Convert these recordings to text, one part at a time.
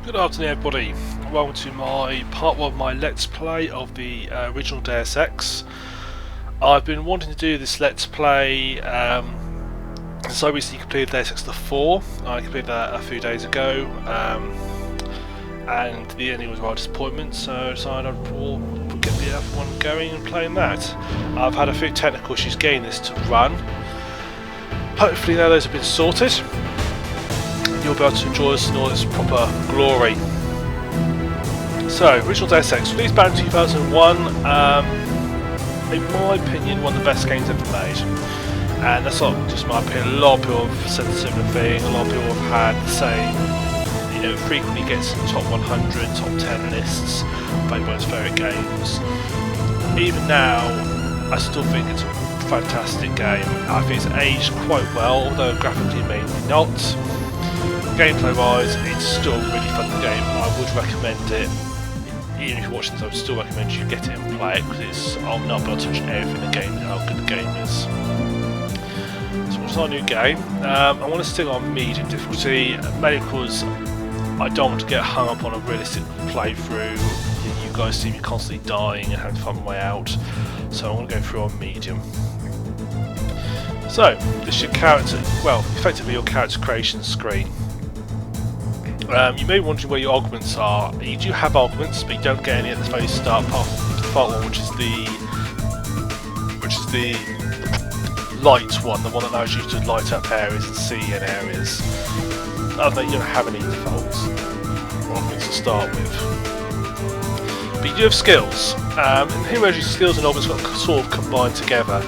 Good afternoon everybody, welcome to my part 1 of my Let's Play of the original Deus Ex. I've been wanting to do this Let's Play since I recently completed Deus Ex 4. I completed that a few days ago and the ending was a rather disappointment, so I decided I'd get the other one going and playing that. I've had a few technical issues getting this to run. Hopefully now those have been sorted. You'll be able to enjoy us in all its proper glory. So, original Deus Ex, released back in 2001, in my opinion one of the best games ever made. And that's not just my opinion, a lot of people have said the similar thing, a lot of people have had the same, you know, frequently gets in top 100, top 10 lists of everyone's favourite games. Even now, I still think it's a fantastic game. I think it's aged quite well, although graphically maybe not. Gameplay wise, it's still a really fun game. I would recommend it. Even if you're watching this, I would still recommend you get it and play it, because I'll not be able to touch everything in the game and how good the game is. So we'll start a new game. I want to stick on medium difficulty, mainly because I don't want to get hung up on a realistic playthrough. You guys see me constantly dying and having to find my way out, so I want to go through on medium. So, this is your character, well, effectively your character creation screen. You may be wondering where your augments are. You do have augments, but you don't get any at the very start, apart from the default one, which is the light one, the one that allows you to light up areas and see in areas. Other than that, you don't have any defaults augments to start with. But you do have skills. And here, your skills and augments got sort of combined together.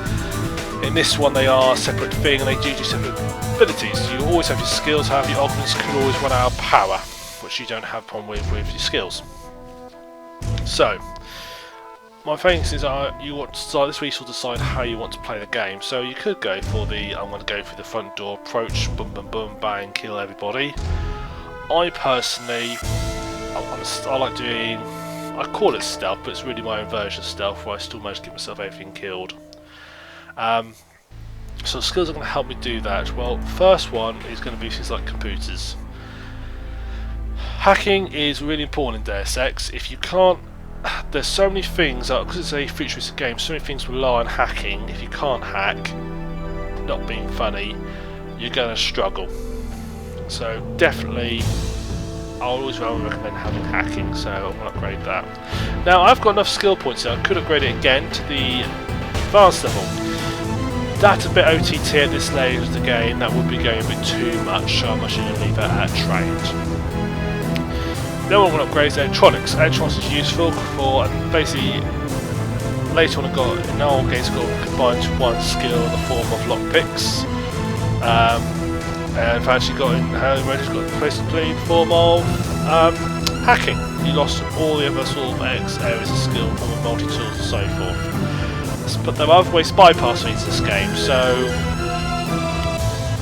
In this one, they are a separate thing, and they do separate abilities. You always have your skills, however your augments can always run out of power, which you don't have a problem with your skills. So, my thing is you want to start this week, you'll decide how you want to play the game. So you could go for the, I'm going to go through the front door approach, boom boom boom, bang, kill everybody. I personally, I like doing, I call it stealth, but it's really my own version of stealth, where I still manage to get myself everything killed. So skills are going to help me do that. Well, first one is going to be things like computers. Hacking is really important in Deus Ex. If you can't, there's so many things, because it's a futuristic game, so many things rely on hacking. If you can't hack, not being funny, you're going to struggle. So definitely, I always recommend having hacking, so I'm going to upgrade that. Now I've got enough skill points here, I could upgrade it again to the advanced level. That's a bit OTT at this stage of the game, that would be going a bit too much, so I'm actually going to leave that at trained. Then what I'm going to upgrade is electronics. Electronics is useful for, and basically later on in our games got combined to one skill in the form of lockpicks. And I've actually got in Herman got basically in the form of hacking. You lost all the other sort of areas of skill from the multi-tools and so forth. But there are other ways to bypass into this game, so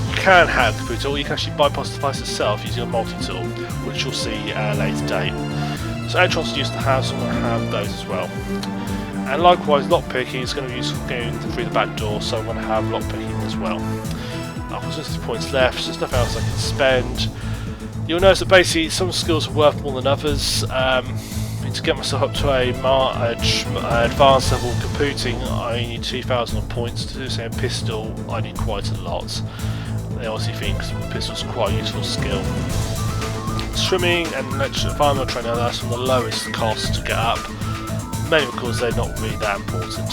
you can hack the computer, or you can actually bypass the device itself using a multi-tool, which you'll see at a later date. So electronics used to have, so I'm going to have those as well. And likewise, lockpicking is going to be useful going through the back door, so I'm going to have lockpicking as well. I've got 60 points left, so there's nothing else I can spend. You'll notice that basically some skills are worth more than others. To get myself up to a advanced level of computing, I need 2,000 points. To do the same pistol, I need quite a lot. They obviously think pistol's quite a useful skill. Swimming and environmental training, that's from the lowest cost to get up, mainly because they're not really that important.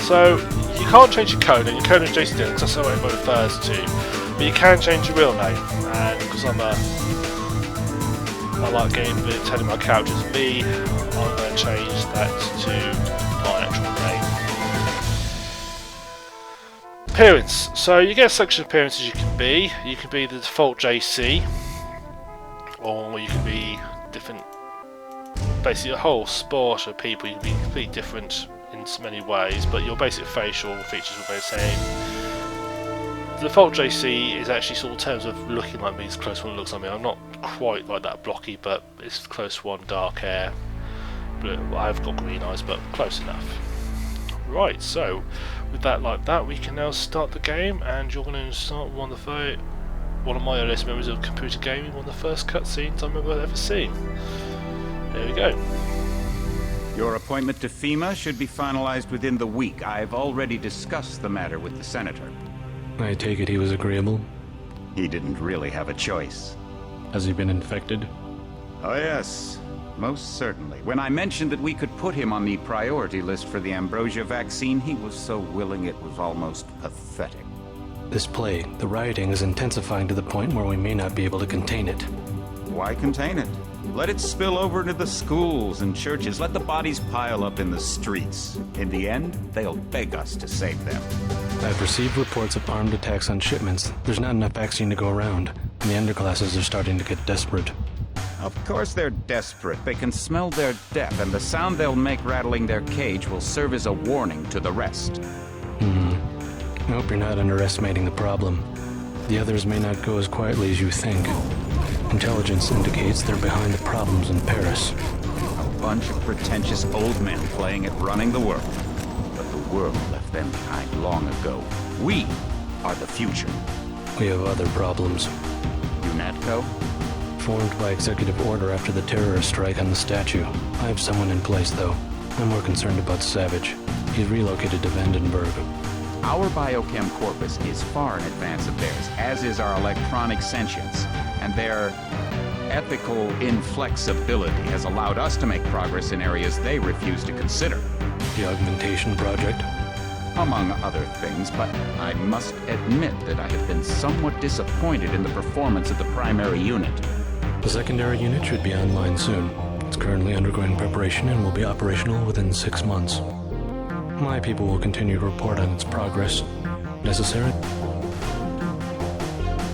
So you can't change your code, and your code is Jason Dillon, because that's what everybody refers to. But you can change your real name, and because I like telling my characters me, I'm going to change that to my actual name. Appearance. So you get a selection of appearances you can be. You can be the default JC, or you can be different, basically a whole sport of people. You can be completely different in so many ways, but your basic facial features will be the same. The default JC is actually sort of in terms of looking like me, it's close one looks like me. I'm not quite like that blocky, but it's close one, dark hair. But I've got green eyes, but close enough. Right, so with that like that, we can now start the game, and you're going to start one of the one of my earliest memories of computer gaming, one of the first cutscenes I remember ever seeing. There we go. Your appointment to FEMA should be finalized within the week. I've already discussed the matter with the Senator. I take it he was agreeable? He didn't really have a choice. Has he been infected? Oh yes, most certainly. When I mentioned that we could put him on the priority list for the ambrosia vaccine, he was so willing it was almost pathetic. This plague, the rioting, is intensifying to the point where we may not be able to contain it. Why contain it? Let it spill over into the schools and churches. Let the bodies pile up in the streets. In the end, they'll beg us to save them. I've received reports of armed attacks on shipments. There's not enough vaccine to go around, and the underclasses are starting to get desperate. Of course they're desperate. They can smell their death, and the sound they'll make rattling their cage will serve as a warning to the rest. I hope you're not underestimating the problem. The others may not go as quietly as you think. Intelligence indicates they're behind the problems in Paris. A bunch of pretentious old men playing at running the world. But the world left them behind long ago. We are the future. We have other problems. UNATCO? Formed by executive order after the terrorist strike on the statue. I have someone in place, though. I'm more concerned about Savage. He's relocated to Vandenberg. Our biochem corpus is far in advance of theirs, as is our electronic sentience. And their ethical inflexibility has allowed us to make progress in areas they refuse to consider. The augmentation project? Among other things, but I must admit that I have been somewhat disappointed in the performance of the primary unit. The secondary unit should be online soon. It's currently undergoing preparation and will be operational within 6 months. My people will continue to report on its progress. Necessary?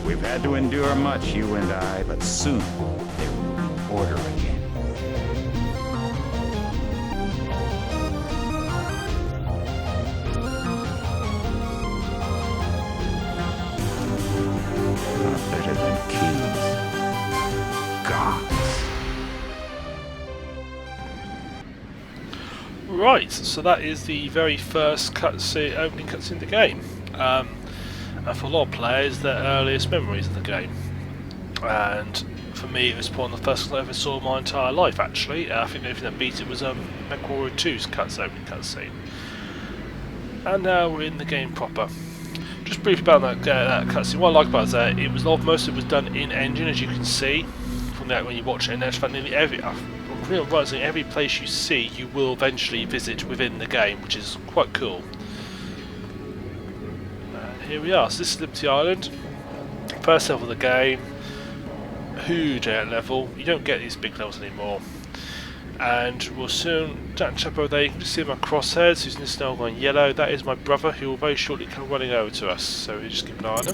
We've had to endure much, you and I, but soon there will be order again. Not better than kings. Gods. Right, so that is the very first cutscene, opening cutscene in the game. And for a lot of players, their earliest memories of the game. And for me, it was one of the first I ever saw in my entire life, actually. I think the only thing that beat it was MechWarrior 2's opening cutscene. And now we're in the game proper. Just briefly about that cutscene. What I like about it is that most of it was done in engine, as you can see from that when you watch it. And that's nearly every place you see, you will eventually visit within the game, which is quite cool. Here we are, so this is Liberty Island, first level of the game, huge air level, you don't get these big levels anymore, and we'll soon, that chap over there, you can just see my crosshairs, who's in this now going yellow, that is my brother who will very shortly come running over to us, so we just keep an eye on him.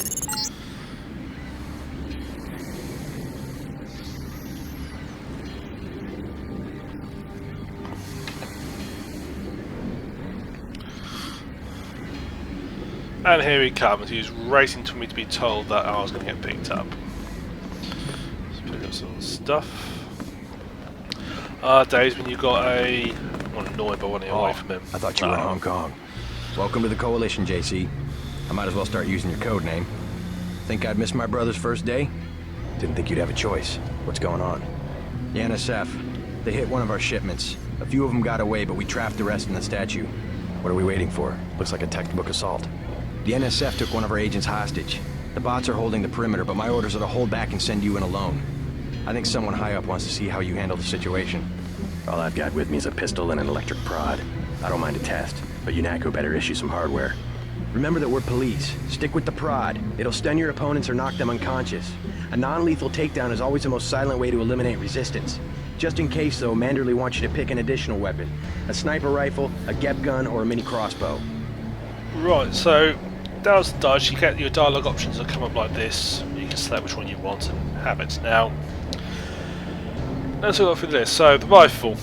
And here he comes, he's racing to me to be told that I was going to get picked up. Let's pick up some stuff. Days when you got a... I'm not annoyed by running away from him. I thought you were in Hong Kong. Welcome to the Coalition, JC. I might as well start using your code name. Think I'd miss my brother's first day? Didn't think you'd have a choice. What's going on? The NSF. They hit one of our shipments. A few of them got away, but we trapped the rest in the statue. What are we waiting for? Looks like a textbook assault. The NSF took one of our agents hostage. The bots are holding the perimeter, but my orders are to hold back and send you in alone. I think someone high up wants to see how you handle the situation. All I've got with me is a pistol and an electric prod. I don't mind a test, but UNATCO better issue some hardware. Remember that we're police. Stick with the prod. It'll stun your opponents or knock them unconscious. A non-lethal takedown is always the most silent way to eliminate resistance. Just in case, though, Manderley wants you to pick an additional weapon. A sniper rifle, a GEP gun, or a mini crossbow. Right, so down's the dodge, you get your dialogue options will come up like this. You can select which one you want and have it. Now, let's go through this. So, the rifle.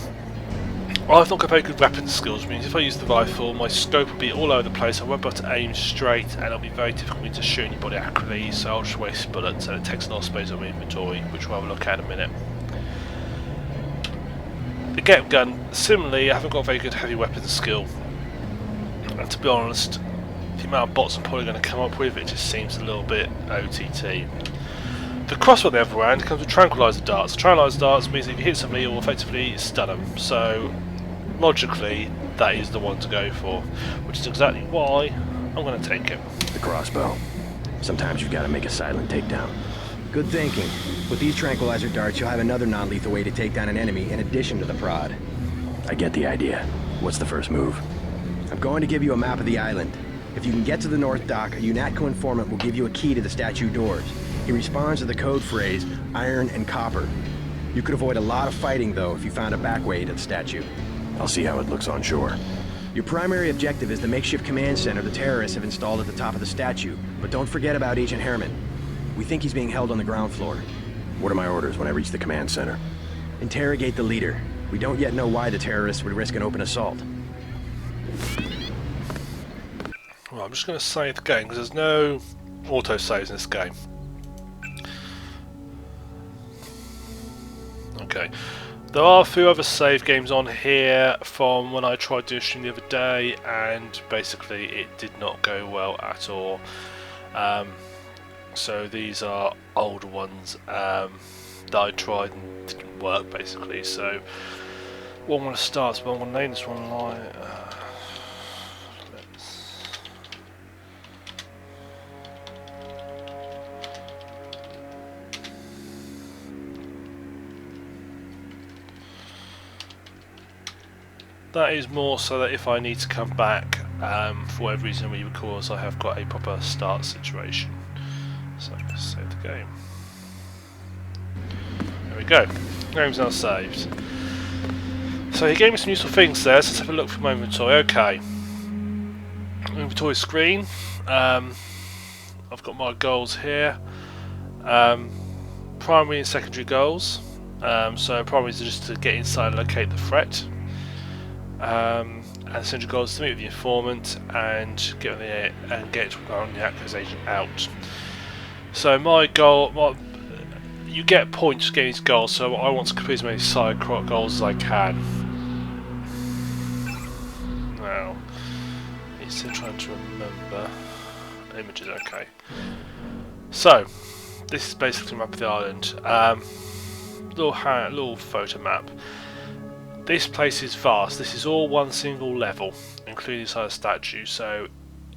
I've not got very good weapons skills, which means if I use the rifle, my scope will be all over the place, I won't be able to aim straight, and it'll be very difficult for me to shoot anybody accurately, so I'll just waste bullets, and it takes a lot of space on my inventory, which we'll have a look at in a minute. The GEP gun, similarly, I haven't got very good heavy weapons skill, and to be honest, the amount of bots I'm probably going to come up with, it just seems a little bit OTT. The crossbow, on the other hand, comes with tranquilizer darts. Tranquilizer darts means that if you hit somebody, it will effectively stun them. So, logically, that is the one to go for, which is exactly why I'm going to take it. The crossbow. Sometimes you've got to make a silent takedown. Good thinking. With these tranquilizer darts, you'll have another non-lethal way to take down an enemy in addition to the prod. I get the idea. What's the first move? I'm going to give you a map of the island. If you can get to the north dock, a UNATCO informant will give you a key to the statue doors. He responds to the code phrase, iron and copper. You could avoid a lot of fighting, though, if you found a back way to the statue. I'll see how it looks on shore. Your primary objective is the makeshift command center the terrorists have installed at the top of the statue. But don't forget about Agent Herman. We think he's being held on the ground floor. What are my orders when I reach the command center? Interrogate the leader. We don't yet know why the terrorists would risk an open assault. Well, I'm just going to save the game because there's no auto saves in this game. Okay. There are a few other save games on here from when I tried doing stream the other day, and basically it did not go well at all. So these are older ones that I tried and didn't work basically. So what I'm going to start is, I'm going to name this one like that is more so that if I need to come back for whatever reason, because I have got a proper start situation. So let's save the game. There we go. Game's now saved. So he gave me some useful things there, so let's have a look for my inventory. Okay. Inventory screen. I've got my goals here. Primary and secondary goals. So primary is just to get inside and locate the threat. And secondary goals is to meet with the informant and get on the accusation out. So my goal, you get points for getting these goals, so I want to complete as many side goals as I can. Now, he's still trying to remember images. Okay. So, this is basically a map of the island. Little photo map. This place is vast. This is all one single level, including inside a statue. So.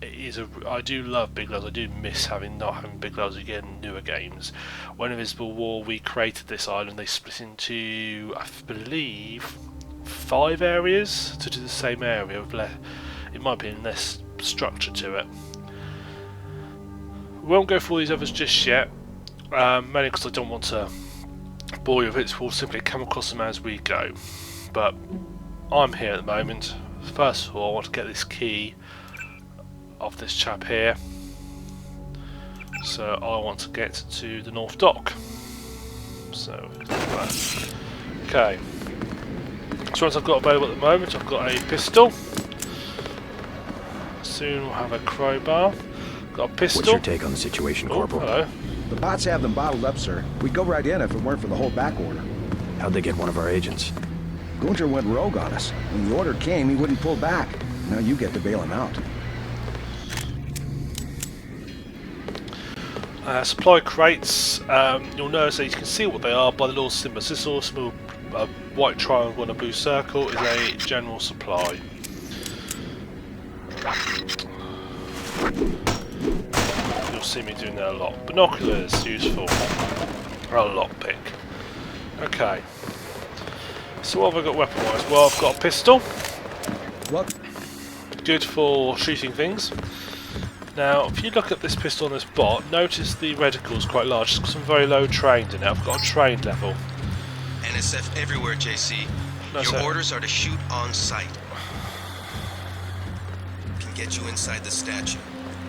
I do love big levels. I do miss not having big levels again in newer games. When Invisible War we created this island, they split into, I believe, 5 areas to do the same area. It might be less structure to it. We won't go through all these others just yet, mainly because I don't want to bore you with it. We'll simply come across them as we go. But I'm here at the moment. First of all, I want to get this key of this chap here, so I want to get to the North Dock. So okay, so once I've got available at the moment, I've got a pistol. Soon we'll have a crowbar. Got a pistol. What's your take on the situation, Corporal? Hello. The bots have them bottled up, sir. We'd go right in if it weren't for the whole back order. How'd they get one of our agents? Gunter went rogue on us. When the order came, he wouldn't pull back. Now you get to bail him out. Supply crates, you'll notice that you can see what they are by the little symbols. This little symbol, a white triangle and a blue circle, is a general supply. You'll see me doing that a lot. Binoculars, useful. Or a lockpick. Okay. So what have I got weapon-wise? Well, I've got a pistol. What? Good for shooting things. Now, if you look at this pistol on this bot, notice the reticle's quite large. It's got some very low trained in it. I've got a trained level. NSF everywhere, JC. No, Your sir. orders are to shoot on sight. Can get you inside the statue.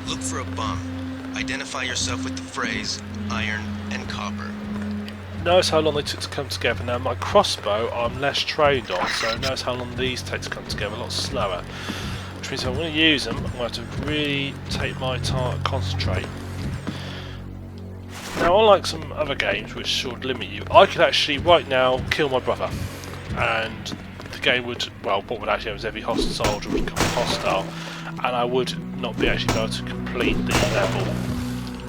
Look for a bomb. Identify yourself with the phrase, iron and copper. Notice how long they took to come together. Now, my crossbow I'm less trained on, so notice how long these take to come together, a lot slower. Which means if I'm going to use them, I'm going to have to really take my time, concentrate. Now, unlike some other games which should limit you, I could actually right now kill my brother, and the game would, well, what would actually happen is every hostile soldier would become hostile, and I would not be actually able to complete the level,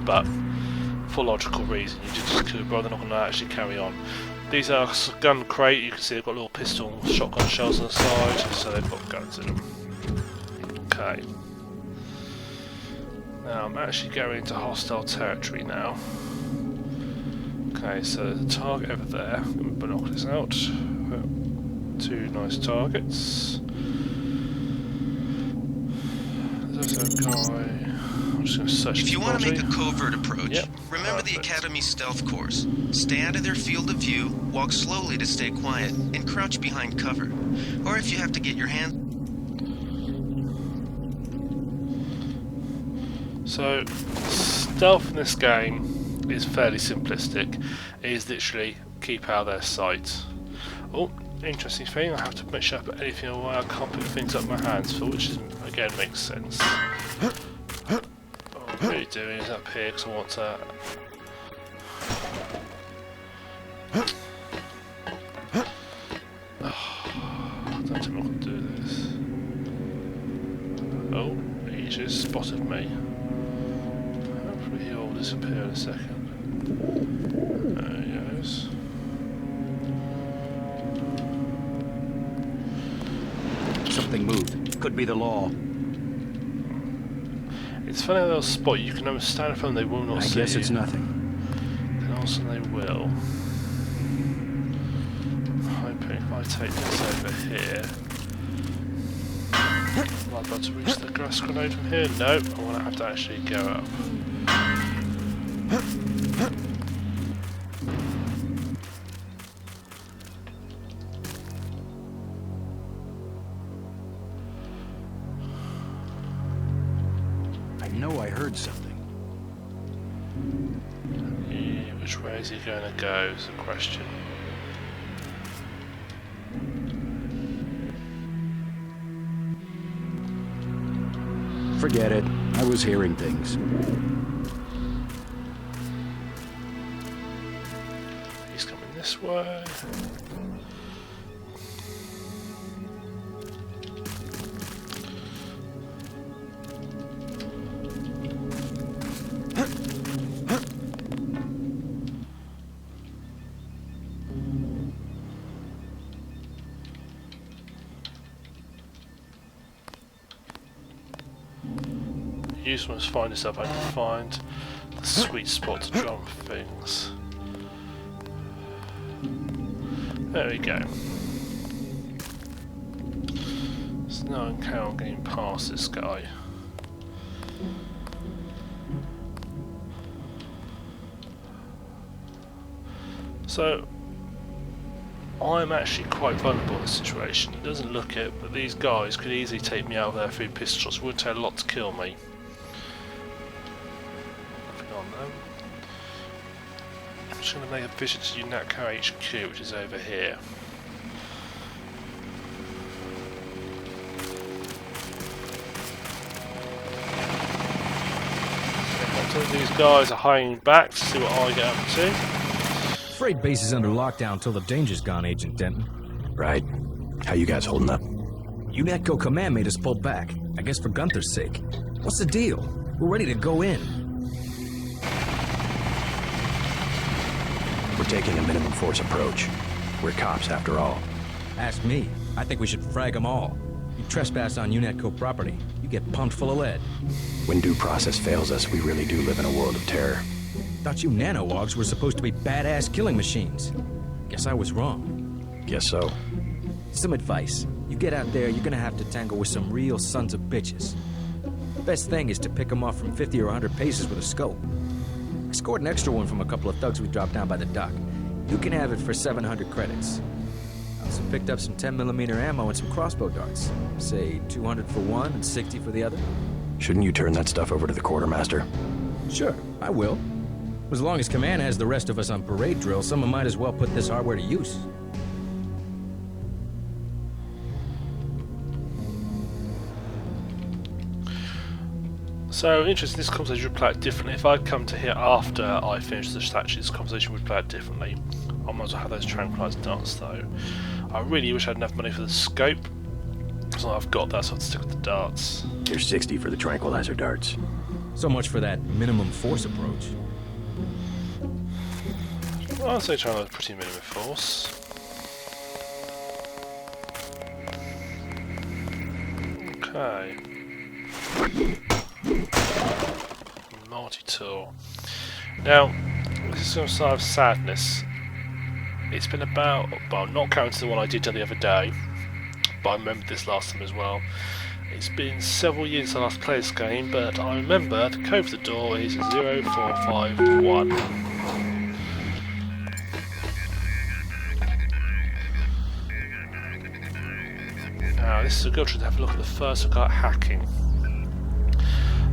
but for logical reason you just could, rather not going to actually carry on. These are gun crate. You can see they've got little pistol shotgun shells on the side, so they've got guns in them. Okay. Now I'm actually going into hostile territory now. Okay, so there's a target over there. Let me binoculars out. Two nice targets. There's a guy. I'm just going to search. If you want to make a covert approach, yep. remember the Academy stealth course. Stay out of their field of view, walk slowly to stay quiet, and crouch behind cover. Or if you have to get your hands... So, stealth in this game is fairly simplistic. It is literally keep out of their sight. Oh, interesting thing, I have to make sure I put anything away I can't put things up my hands for, which is, again makes sense. What I'm really doing is up here because I want to... Don't tell me I can do this. Oh, he just spotted me. Hopefully he'll disappear in a second. There he goes. Something moved. Could be the law. It's funny how they'll spot you. You can almost stand in front of them, they will not see you. I guess it's nothing. And also they will. I'm hoping if I take this over here... Am I about to reach the grass grenade from here? No, I want to have to actually go up. I know I heard something. Yeah, which way is he going to go is the question. Forget it. I was hearing things. He's coming this way. Useful is find yourself. I can find the sweet spot to drum things. There we go. So now I can carry on getting past this guy. So I'm actually quite vulnerable in this situation. It doesn't look it, but these guys could easily take me out of there through pistols. It would take a lot to kill me. Nothing on them. I'm just going to make a visit to UNATCO HQ, which is over here. These guys are hiding back to see what I get up to. Freight base is under lockdown till the danger's gone, Agent Denton. Right. How you guys holding up? UNATCO command made us pull back. I guess for Gunther's sake. What's the deal? We're ready to go in. We're taking a minimum force approach. We're cops after all. Ask me. I think we should frag them all. You trespass on UNATCO property, you get pumped full of lead. When due process fails us, we really do live in a world of terror. Thought you nanowogs were supposed to be badass killing machines. Guess I was wrong. Guess so. Some advice. You get out there, you're gonna have to tangle with some real sons of bitches. The best thing is to pick them off from 50 or 100 paces with a scope. I scored an extra one from a couple of thugs we dropped down by the dock. You can have it for 700 credits. I also picked up some 10mm ammo and some crossbow darts. Say 200 for one and 60 for the other. Shouldn't you turn that stuff over to the quartermaster? Sure, I will. As long as Command has the rest of us on parade drill, someone might as well put this hardware to use. So, interesting, this conversation would play out differently. If I'd come to here after I finished the statue, this conversation would play out differently. I might as well have those tranquilized darts though. I really wish I had enough money for the scope, rifles that I've got, that's what to stick with the darts. Here's 60 for the tranquilizer darts. So much for that minimum force approach. Well, I'd say trying a pretty minimum force. Okay. Multi-tool. Now, this is some sort of sadness. It's been about, well, not counting the one I did the other day, but I remember this last time as well. It's been several years since I last played this game, but I remember the code for the door is 0451. Now, this is a good one to have a look at the first look at hacking.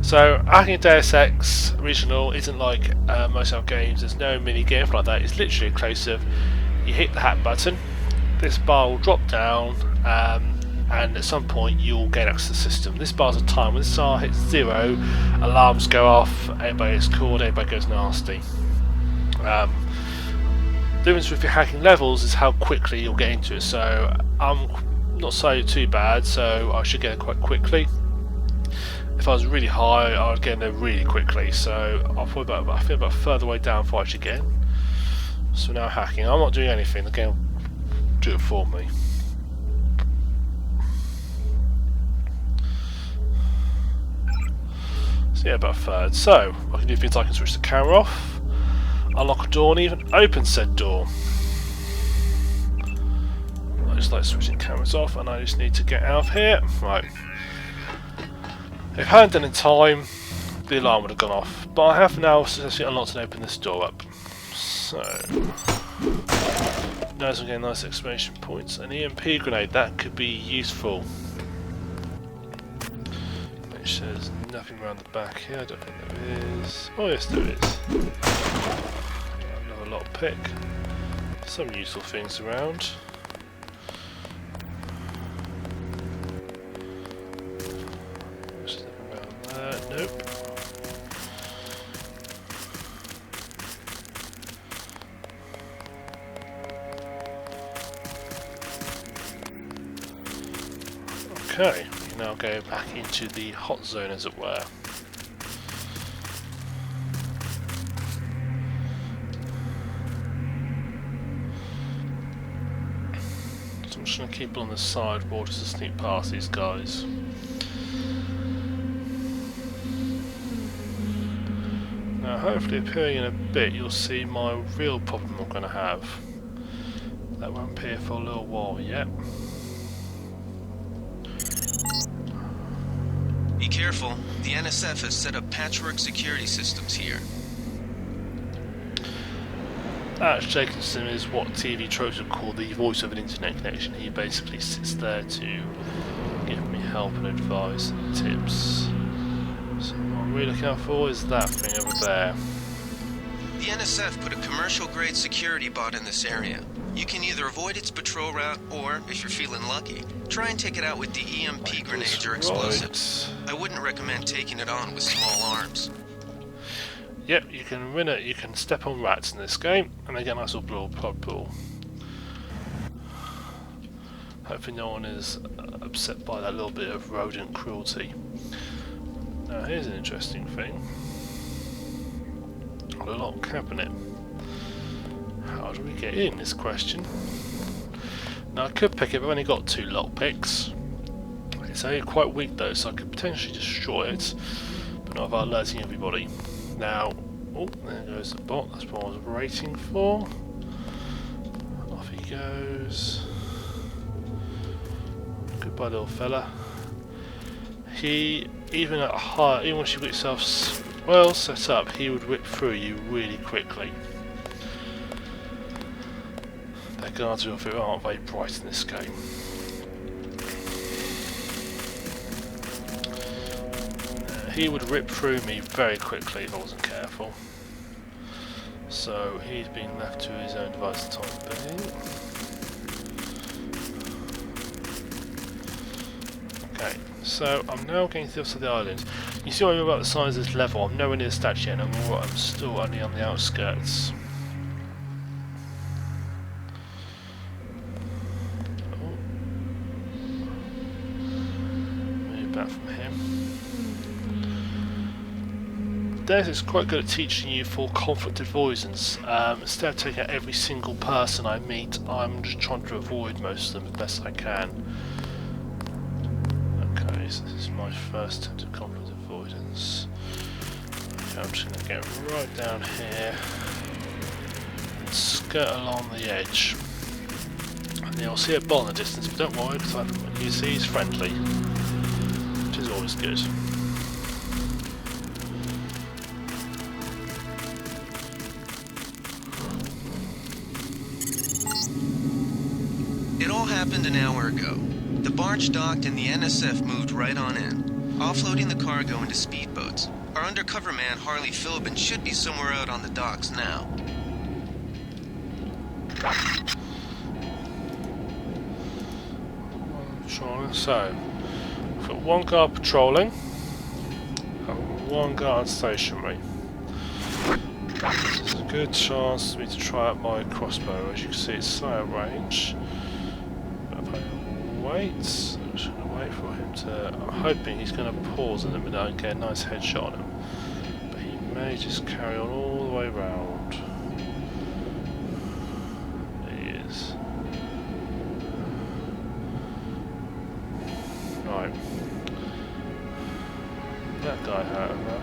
So, hacking in Deus Ex Original isn't like most other games. There's no mini game like that. It's literally a case of you hit the hack button, this bar will drop down, and at some point you'll gain access to the system. This bar's a time. When this bar hits 0, alarms go off, everybody gets called, everybody goes nasty. The difference with your hacking levels is how quickly you'll get into it. So I'm not so too bad, so I should get it quite quickly. If I was really high, I would get in there really quickly. So I feel about further way down before I should get in. So now hacking. I'm not doing anything. The game will do it for me. So yeah, about a third. So I can do things like I can switch the camera off, unlock a door, and even open said door. I just like switching cameras off, and I just need to get out of here. Right. If I hadn't done in time, the alarm would have gone off. But I have now successfully unlocked and opened this door up. So notice I'm getting nice exclamation points. An EMP grenade, that could be useful. Make sure there's nothing around the back here. I don't think there is. Oh yes, there is. Another lockpick. Some useful things around. There's nothing around there. Nope. Okay, we now go back into the hot zone, as it were. So I'm just going to keep on the sideboard just to sneak past these guys. Now, hopefully, appearing in a bit, you'll see my real problem I'm going to have. That won't appear for a little while yet. Be careful. The NSF has set up patchwork security systems here. Ash Jacobson is what TV tropes would call the voice of an internet connection. He basically sits there to give me help and advice and tips. So what I'm really looking out for is that thing over there. The NSF put a commercial-grade security bot in this area. You can either avoid its patrol route, or, if you're feeling lucky, try and take it out with the EMP grenades or explosives. I wouldn't recommend taking it on with small arms. Yep, you can win it. You can step on rats in this game, and they get a nice little blood pool. Hopefully no one is upset by that little bit of rodent cruelty. Now here's an interesting thing. Got a lock cabinet. How do we get in, this question? Now I could pick it, but I've only got 2 lockpicks. It's only quite weak though, so I could potentially destroy it, but not without alerting everybody. Now, oh, there goes the bot, that's what I was waiting for. Off he goes. Goodbye little fella. He, even at high, even once you get yourself well set up, he would whip through you really quickly. The guards of it aren't very bright in this game. He would rip through me very quickly if I wasn't careful. So he's been left to his own device for the time being. Okay, so I'm now getting to the other side of the island. You see what I mean about the size of this level? I'm nowhere near the statue yet, and I'm still only on the outskirts. that from him. Deus is quite good at teaching you for conflict avoidance. Instead of taking out every single person I meet, I'm just trying to avoid most of them as best I can. Okay, so this is my first attempt at conflict avoidance. Okay, I'm just going to get right down here and skirt along the edge. And you'll see a bot in the distance, but don't worry, because you see he's friendly, which is always good. It all happened an hour ago. The barge docked and the NSF moved right on in, offloading the cargo into speedboats. Our undercover man, Harley Philbin, should be somewhere out on the docks now. So, we've got one guard patrolling and one guard stationary. This is a good chance for me to try out my crossbow. As you can see, it's so out of range. But if I wait, I'm just going to wait for him to. I'm hoping he's going to pause in a minute and get a nice headshot on him. But he may just carry on all the way round. He is. Right. That guy, however.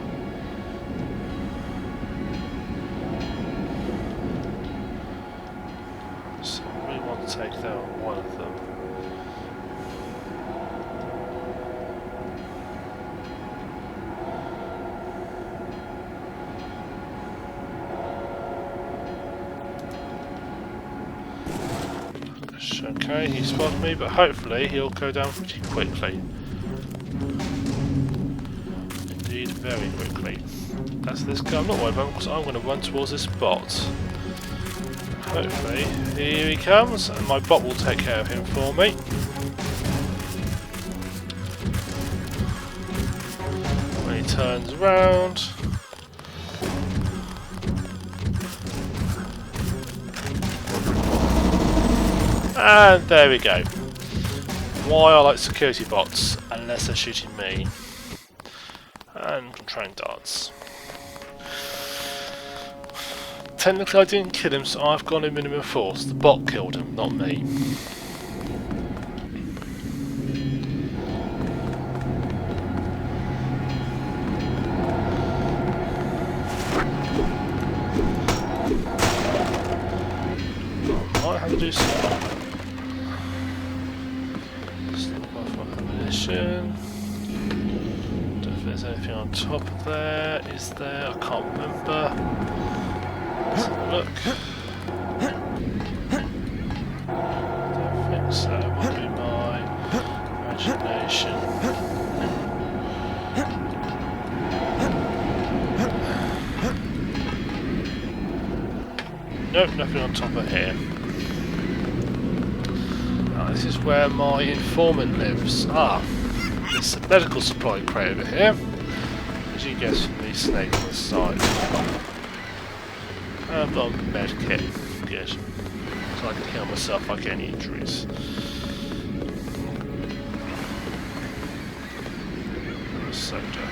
So I really want to take down one of them. Okay, he spotted me, but hopefully he'll go down pretty quickly. Indeed, very quickly. That's this guy. I'm not worried about him because I'm going to run towards this bot. Hopefully, here he comes, and my bot will take care of him for me. When he turns around. And there we go. Why I like security bots, unless they're shooting me. And controlling darts. Technically I didn't kill him, so I've gone in minimum force. The bot killed him, not me. Might have to do some. Ammunition. Don't know if there's anything on top of there. Is there? I can't remember. Let's have a look. Don't think so. It might be my imagination. Nope, nothing on top of here. This is where my informant lives. Ah, there's a medical supply crate over here. As you guess from the snake on the side. I've got a med kit. Good. So I can heal myself if I get any injuries. Soda.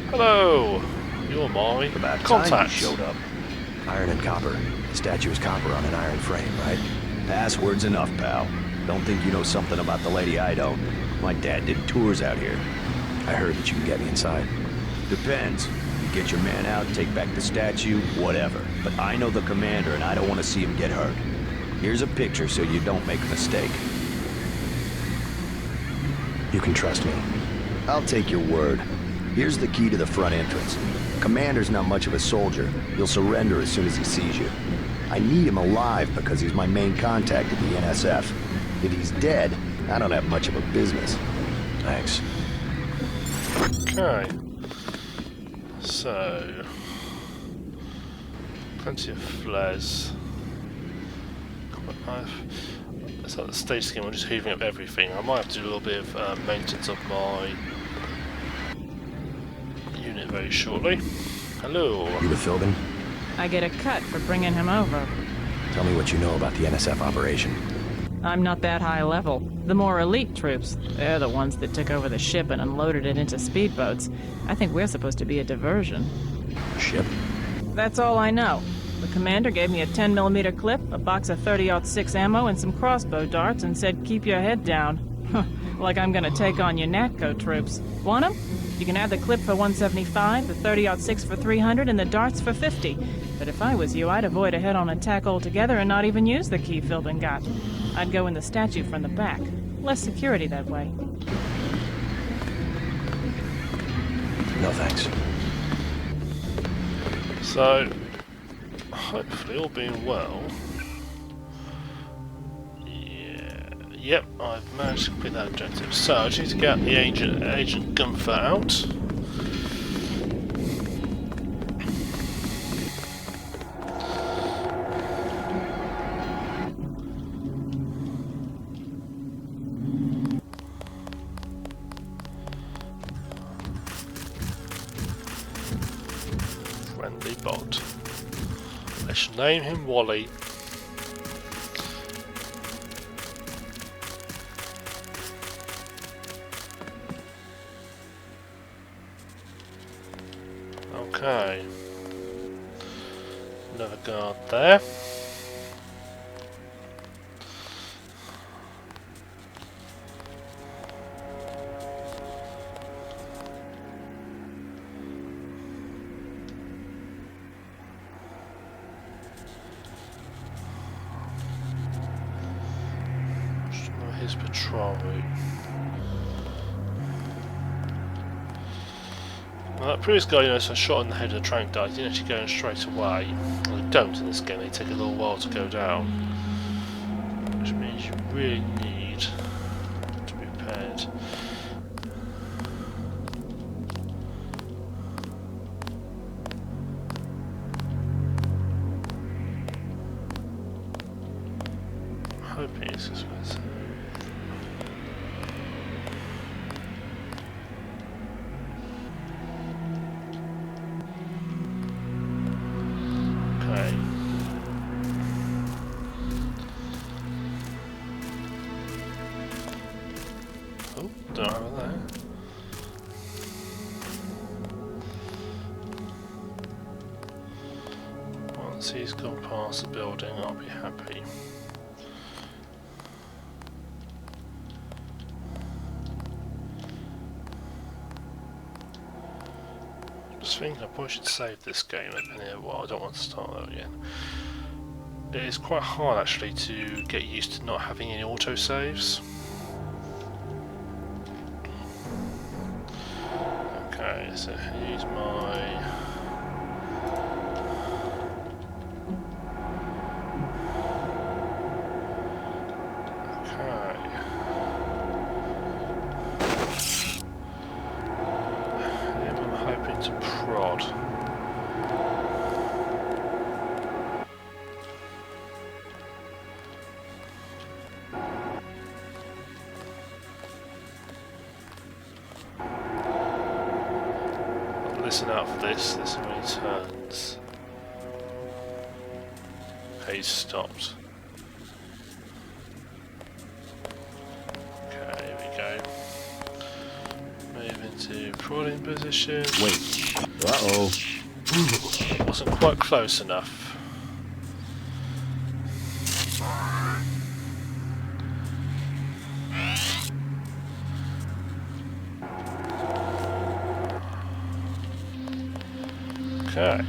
Hello! You're my About contact. time you showed up. Iron and copper. The statue is copper on an iron frame, right? Password's enough, pal. Don't think you know something about the lady I don't. My dad did tours out here. I heard that you can get me inside. Depends. You get your man out, take back the statue, whatever. But I know the commander and I don't want to see him get hurt. Here's a picture so you don't make a mistake. You can trust me. I'll take your word. Here's the key to the front entrance. Commander's not much of a soldier. He'll surrender as soon as he sees you. I need him alive because he's my main contact at the NSF. If he's dead, I don't have much of a business. Thanks. Okay. So, plenty of flares. Combat knife. It's like the stage scheme, I'm just hoovering up everything. I might have to do a little bit of maintenance of my unit very shortly. Hello. You with Philbin? I get a cut for bringing him over. Tell me what you know about the NSF operation. I'm not that high level. The more elite troops, they're the ones that took over the ship and unloaded it into speedboats. I think we're supposed to be a diversion. Ship? That's all I know. The commander gave me a 10mm clip, a box of 30-06 ammo, and some crossbow darts and said, keep your head down. Like I'm gonna take on UNATCO troops. Want 'em? You can have the clip for 175, the 30-06 for 300, and the darts for 50. But if I was you, I'd avoid a head-on attack altogether and not even use the key Philbin got. I'd go in the statue from the back. Less security that way. No thanks. So, hopefully all being well. Yep, I've managed to complete that objective. So I just need to get the Agent Gunther out. Friendly bot. Let's name him Wally. Okay. Another guard there. Just know his patrol route. Well, that previous guy, so shot in the head of the trank died. He didn't actually go in straight away. Well, they don't in this game. They take a little while to go down, which means you really need to be prepared. I'm hoping it's this way. Oh, don't have it there. Once he's gone past the building, I'll be happy. Just thinking I probably should save this game. I've been here a while, I don't want to start that again. It is quite hard actually to get used to not having any autosaves. Okay, so here's my... Okay. Him I'm hoping to prod. Listen out for this, listen when he turns. Okay, he's stopped. Okay, here we go. Move into prodding position. Wait. Uh-oh. Wasn't quite close enough. Okay.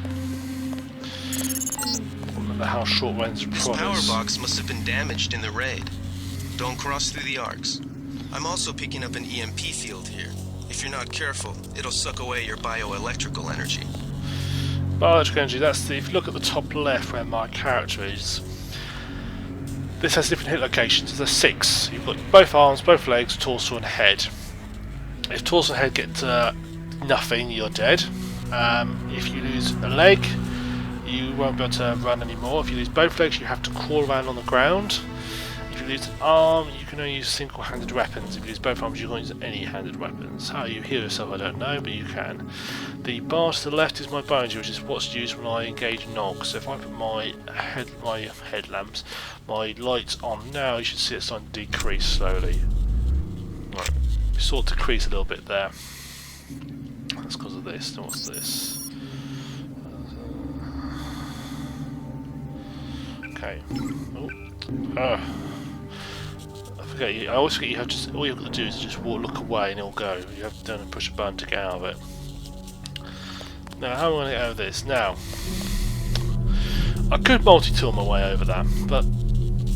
Wonder how short range This prod power is. box must have been damaged in the raid. Don't cross through the arcs. I'm also picking up an EMP field here. If you're not careful, it'll suck away your bioelectrical energy. Bioelectrical energy, that's the, if you look at the top left where my character is, this has different hit locations. There's 6. You've got both arms, both legs, torso and head. If torso and head get nothing, you're dead. If you lose a leg, you won't be able to run anymore. If you lose both legs, you have to crawl around on the ground. If you you use an arm, you can only use single-handed weapons. If you use both arms, you can't use any handed weapons. How you heal yourself, I don't know, but you can. The bar to the left is my bounty, which is what's used when I engage Nog. So if I put my headlamps, my lights on now, you should see it starting to decrease slowly. Right, we sort of decrease a little bit there. That's because of this. Then what's this? Okay. Oh. I forget. I always forget you have just all you have to do is just look away and it'll go. You have to push a button to get out of it. Now, how am I going to get out of this? Now, I could multi-tool my way over that, but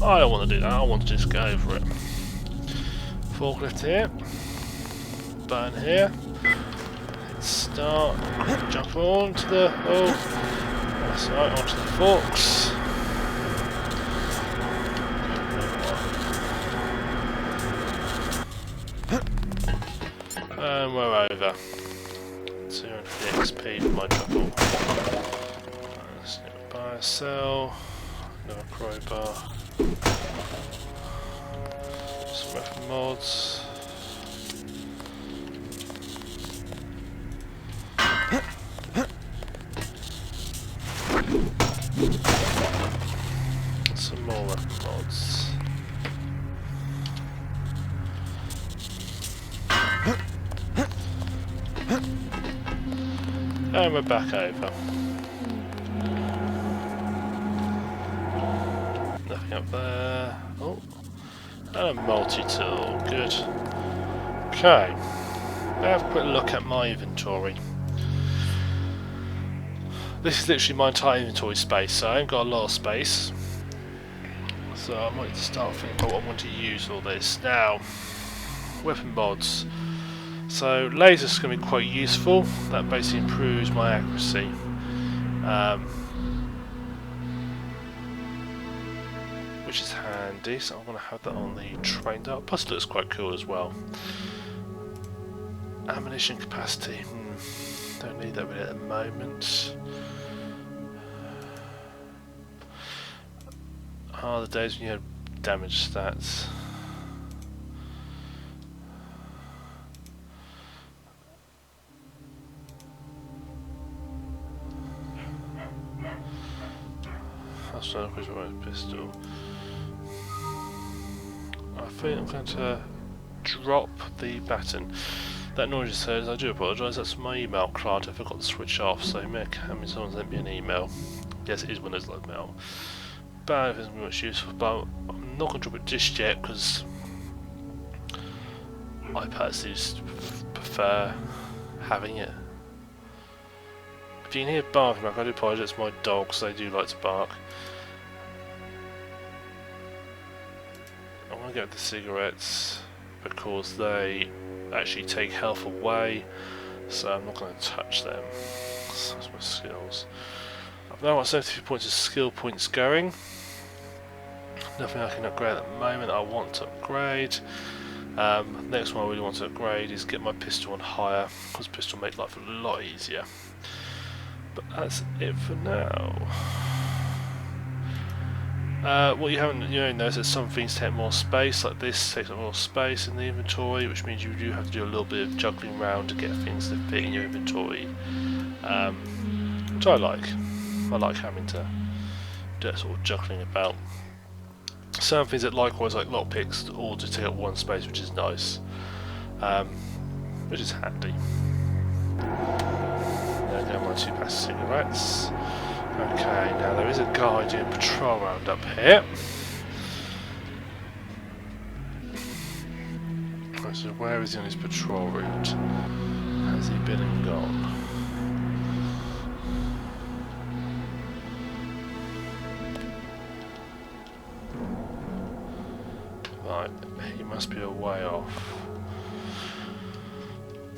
I don't want to do that. I want to just go over it. Forklift here. Button here. Hit start. Jump on to the... Oh, that's right, onto the forks. And we're over. 250 XP for my trouble. Let's buy a cell. Another crowbar. Some weapon mods. Some more weapon mods. And we're back over. Nothing up there. Oh, and a multi-tool. Good. Okay. Have a quick look at my inventory. This is literally my entire inventory space, so I haven't got a lot of space. So I might start thinking about what I want to use all this. Now, weapon mods. So lasers going to be quite useful. That basically improves my accuracy. Which is handy, so I'm going to have that on the train dart. Plus it looks quite cool as well. Ammunition capacity. Don't need that really at the moment. Ah, the days when you had damage stats. That's not a pistol. I think I'm going to drop the baton. That noise just says, I do apologise, that's my email client, I forgot to switch off, so someone sent me an email. Yes, it is Windows Live Mail. But it isn't much useful, but I'm not going to drop it just yet, because I personally just prefer having it. If you can hear barking, I do apologise, it's my dogs, they do like to bark. I'm going to get the cigarettes, because they actually take health away, so I'm not going to touch them. So that's my skills. I've now got 73 points of skill points going. Nothing I can upgrade at the moment. I want to upgrade. Next one I really want to upgrade is get my pistol on higher, because pistol make life a lot easier. But that's it for now. What you haven't noticed is some things take more space, like this takes up more space in the inventory, which means you do have to do a little bit of juggling around to get things to fit in your inventory, which I like. I like having to do that sort of juggling about. Some things that likewise, like lockpicks, all just take up one space, which is nice, which is handy. There go my 2 packs of cigarettes. Okay, now there is a guy doing patrol round up here. So where is he on his patrol route? Has he been and gone? Right, he must be a way off.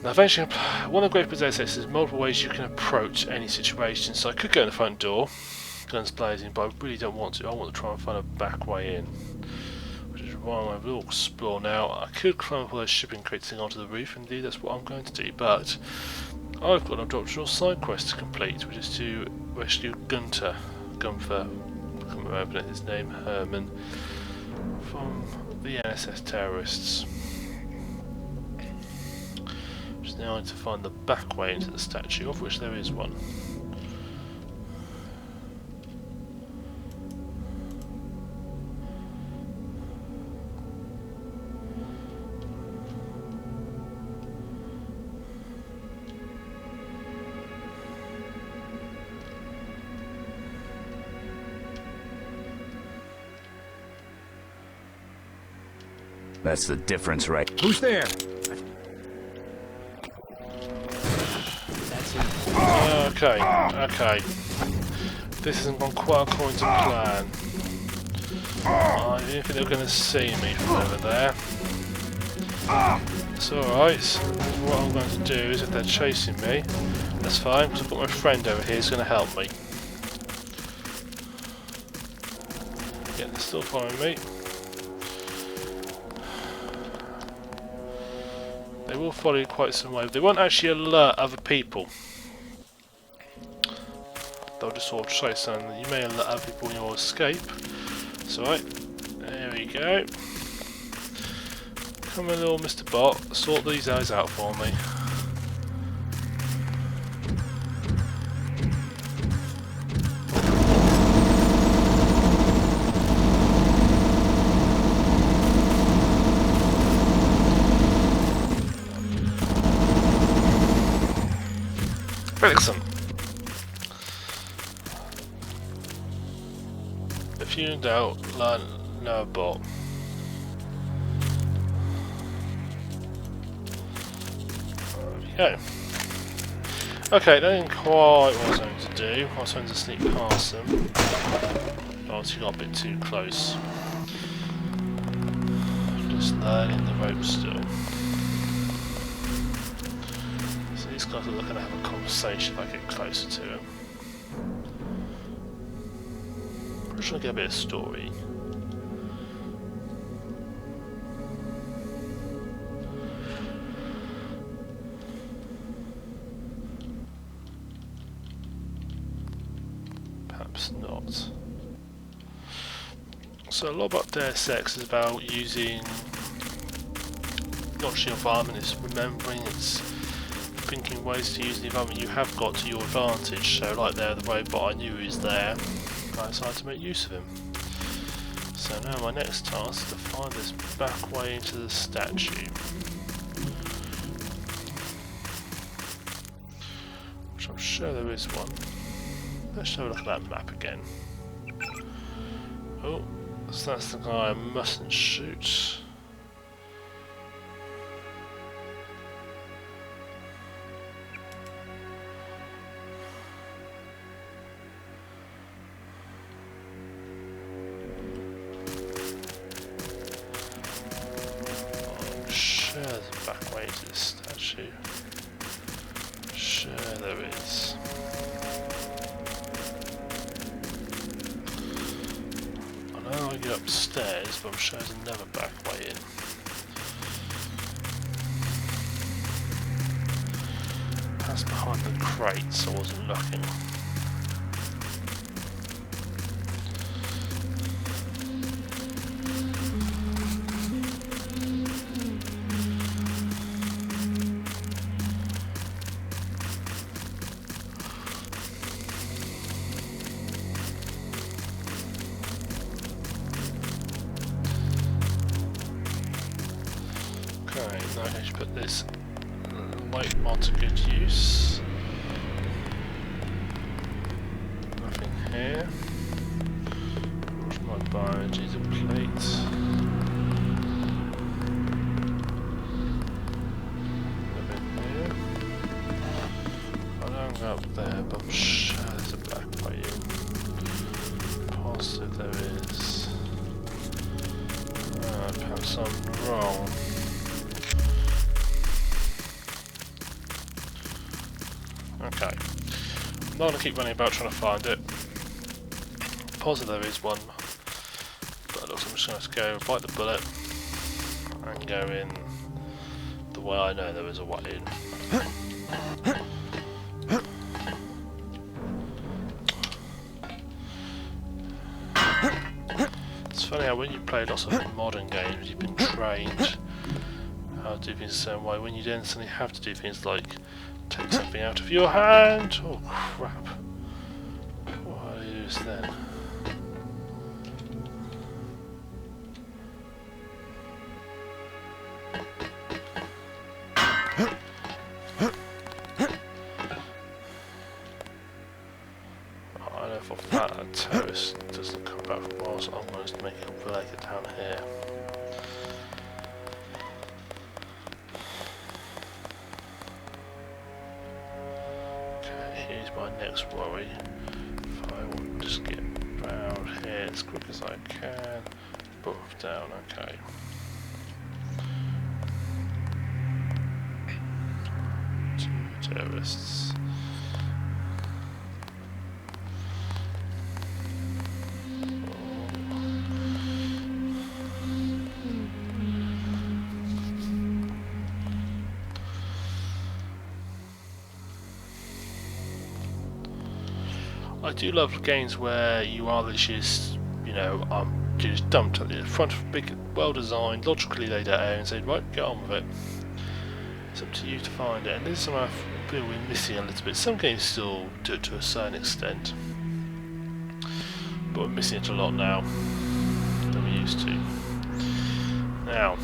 Now eventually, one of the great Deus Ex is multiple ways you can approach any situation. So I could go in the front door, guns blazing, but I really don't want to. I want to try and find a back way in, which is why I will explore now. I could climb up all those shipping crates and onto the roof, indeed that's what I'm going to do, but I've got an optional side quest to complete, which is to rescue Gunther, I can't remember his name, Herman, from the NSS terrorists. Just now I need to find the back way into the statue, of which there is one. That's the difference, right? Who's there? Okay, okay. This hasn't gone quite according to plan. I didn't think they were going to see me from over there. It's alright. What I'm going to do is, if they're chasing me, that's fine, because I've got my friend over here who's going to help me. Yeah, they're still following me. They will follow you quite some way. They won't actually alert other people. They'll just sort of show something that you may alert other people in your escape. It's alright. There we go. Come on, little Mr. Bot. Sort these guys out for me. Excellent. If you in doubt, learn no bot. There we go. Okay, that ain't quite what I was going to do. I was going to sneak past them. Obviously got a bit too close. Just learning the ropes still. So these guys are looking to have a conversation if I get closer to them. I'm just trying to get a bit of story. Perhaps not. So a lot about Deus Ex is about using not just your environment, it's remembering, it's thinking ways to use the environment you have got to your advantage. So like there, the robot I knew is there. I decided to make use of him. So now my next task is to find this back way into the statue. Which I'm sure there is one. Let's have a look at that map again. Oh, so that's the guy I mustn't shoot. Back way to the statue. Sure there is. I know I get upstairs, but I'm sure there's another back way in. That's behind the crates, I wasn't looking. Okay, now I should put this light mod to good use. Nothing here. Where's my biology to plate? Nothing here. I don't go up there, but I'm sure there's a back way in. Positive there is. Perhaps I'm wrong. Okay, I'm not going to keep running about trying to find it. Positive there is one, but it looks like I'm just going to go bite the bullet and go in the way I know there is a way in. It's It's funny how when you play lots of modern games, you've been trained how to do things the same way. When you then suddenly have to do things like take something out of your hand, oh crap! What do you do this then? I know for a fact that terrorist doesn't come back from Mars, so I'm going to make a leg down here. Okay, here's my next worry. If I want to just get round here as quick as I can, both down, okay. Two terrorists. I do love games where you are literally just, you know, just dumped at the front of a big, well-designed, logically laid out area and said, right, get on with it. It's up to you to find it, and this is something I feel we're missing a little bit. Some games still do it to a certain extent, but we're missing it a lot now than we used to. Now,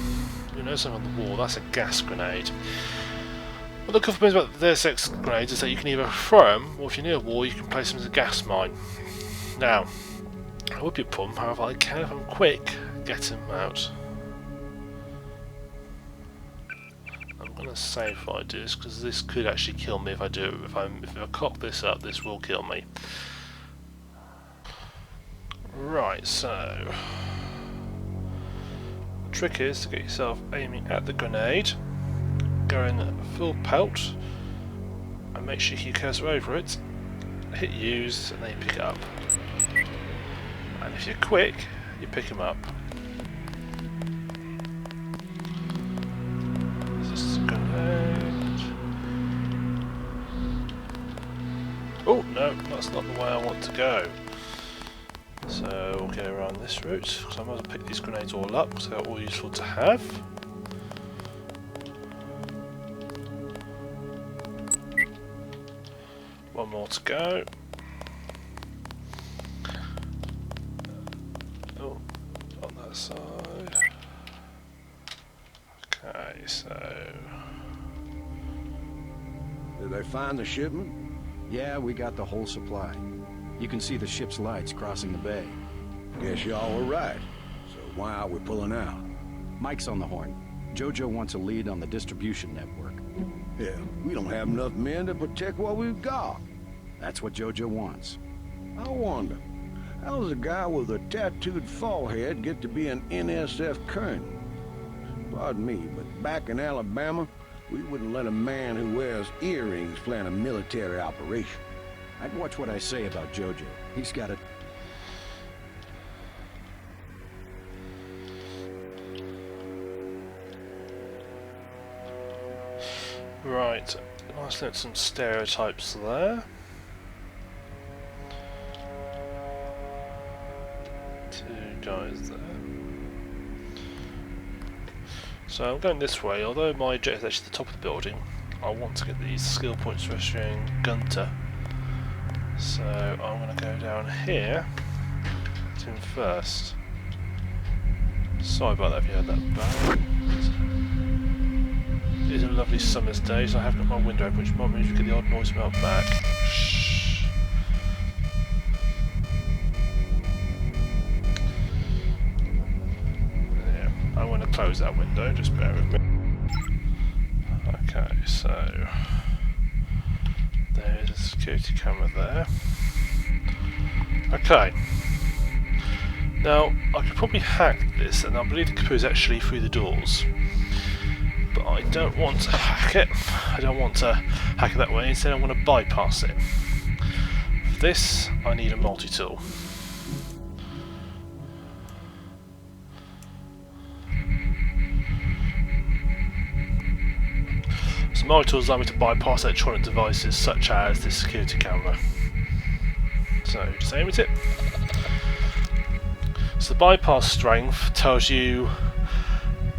you know something on the wall, that's a gas grenade. Well, the cool thing about the Deus Ex grenades is that you can either throw them, or if you're near a wall, you can place them as a gas mine. Now, I would be a problem, however, I can, if I'm quick, get them out. I'm going to save if I do this, because this could actually kill me if I do. If I cock this up, this will kill me. Right, so the trick is to get yourself aiming at the grenade. Go in full pelt and make sure you cursor over it, hit use, and then you pick it up. And if you're quick, you pick them up. This is a grenade. Oh no, that's not the way I want to go. So we'll go around this route, because I'm going to pick these grenades all up, because they're all useful to have. One more to go. Oh, on that side. Okay, so Did they find the shipment? Yeah, we got the whole supply. You can see the ship's lights crossing the bay. Guess y'all were right. So why are we pulling out? Mike's on the horn. Jojo wants a lead on the distribution network. Yeah, we don't have enough men to protect what we've got. That's what Jojo wants. I wonder, how does a guy with a tattooed forehead get to be an NSF colonel? Pardon me, but back in Alabama, we wouldn't let a man who wears earrings plan a military operation. I'd watch what I say about Jojo. He's got it. right, nice note some stereotypes there. Two guys there. So I'm going this way, although my objective is actually the top of the building. I want to get these skill points for rescuing Gunter. So I'm going to go down here to him first. Sorry about that if you heard that bang. It is a lovely summer's day, so I have got my window open, which might mean you get the odd noise from out back. Shh. Yeah, I want to close that window, just bear with me. Okay, so there's a security camera there. Okay. Now, I could probably hack this, and I believe the kapoo is actually through the doors. But I don't want to hack it. I don't want to hack it that way. Instead, I want to bypass it. For this, I need a multi-tool. So multi-tools allow me to bypass electronic devices such as this security camera. So just aim at it. So the bypass strength tells you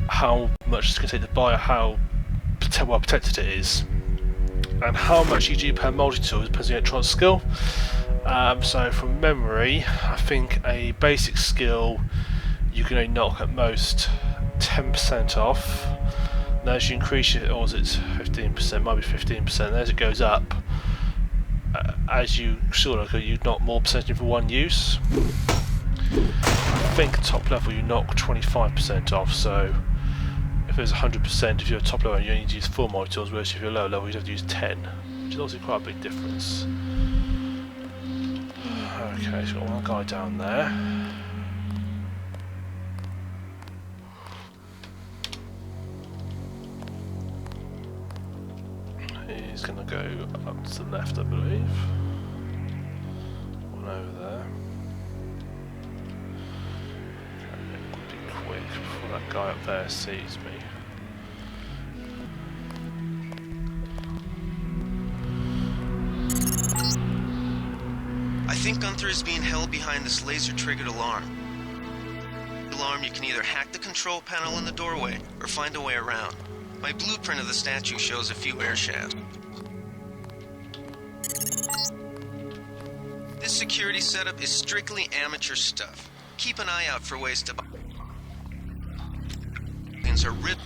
how much it's going to take to buy, how well protected it is, and how much you do per multi-tool depends on your electronic skill. So from memory, I think a basic skill you can only knock at most 10% off. Now as you increase it, or is it 15%? Might be 15%. As it goes up, as you sort of you knock more percentage for one use. I think top level you knock 25% off. So if there's 100%, if you're top level, you only need to use 4 multi-tools, whereas if you're lower level, you'd have to use 10, which is obviously quite a big difference. Okay, so got one guy down there. He's going to go up to the left, I believe. One over there. Okay, be quick before that guy up there sees me. I think Gunther is being held behind this laser-triggered alarm. You can either hack the control panel in the doorway or find a way around. My blueprint of the statue shows a few air shafts. This security setup is strictly amateur stuff. Keep an eye out for ways to buy. Things are ripped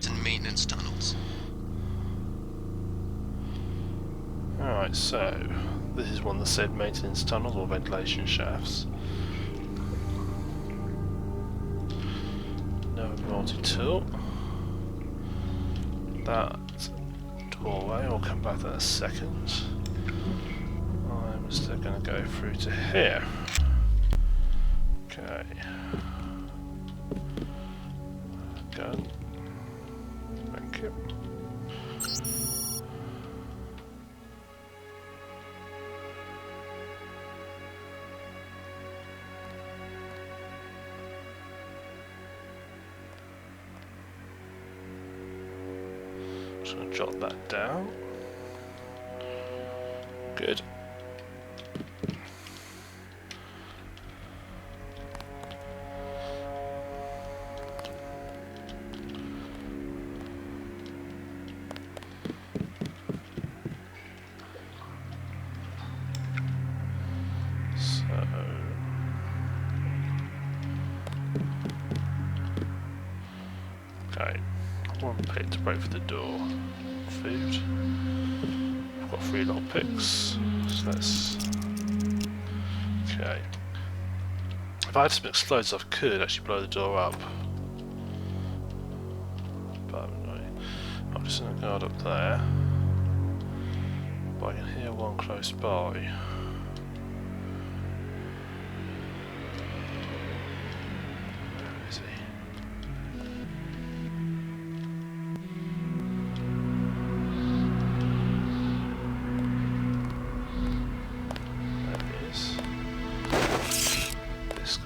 and maintenance tunnels. Alright, so this is one of the said maintenance tunnels or ventilation shafts. No multi-tool. That doorway, we'll come back to that in a second. I'm still going to go through to here. Okay. Gun. Thank you. Just going to jot that down. Good. Okay, one pick to break for the door. Food. I've got 3 lock picks, so let's. Okay. If I had some explosives, I could actually blow the door up. But I'm just going to guard up there. But I can hear one close by. Where is he?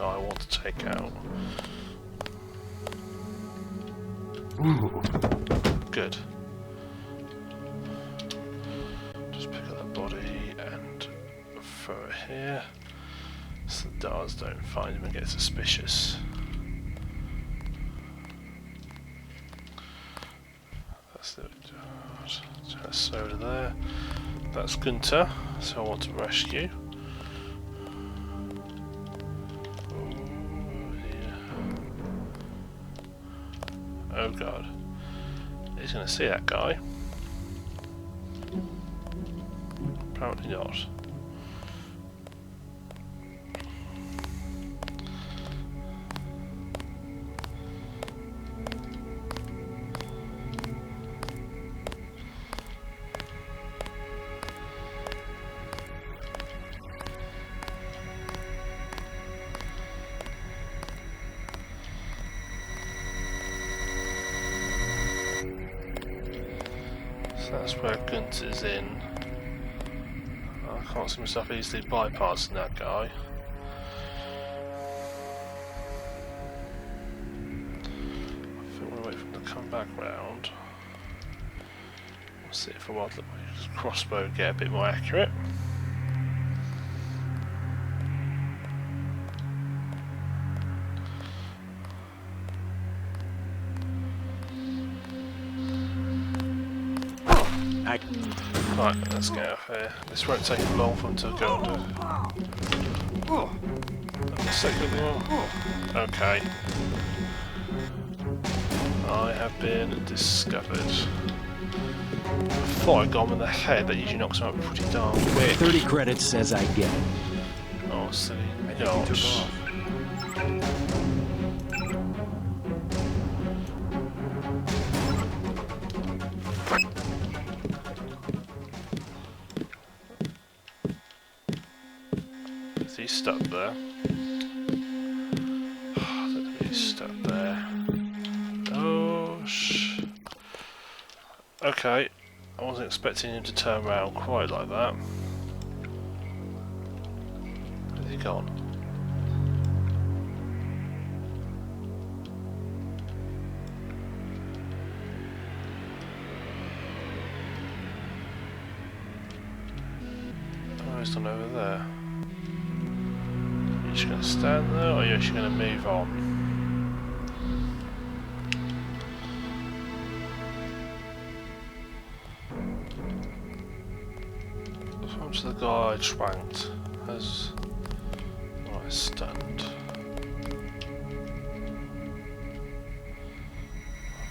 I want to take out. Ooh. Good. Just pick up that body and throw it here so the darts don't find him and get suspicious. That's the dart. Just over there. That's Gunther, so I want to rescue. Oh god. He's gonna see that guy. Apparently not. That's where Gunther's in. I can't see myself easily bypassing that guy. I think we'll wait for him to come back round. We'll see if I want the crossbow get a bit more accurate. Right, let's get out of here. This won't take long for them to go under. The second one. Okay. I have been discovered. I thought I got him in the head. That usually knocks him out pretty darn quick. 30 credits says I get it. Oh, silly I think he took off. Is he stuck there? He's stuck there. Oh, okay. I wasn't expecting him to turn around quite like that. Where's he gone? Oh, he's gone over there. Are you just going to stand there, or are you actually going to move on? The guy schwanked as stunned.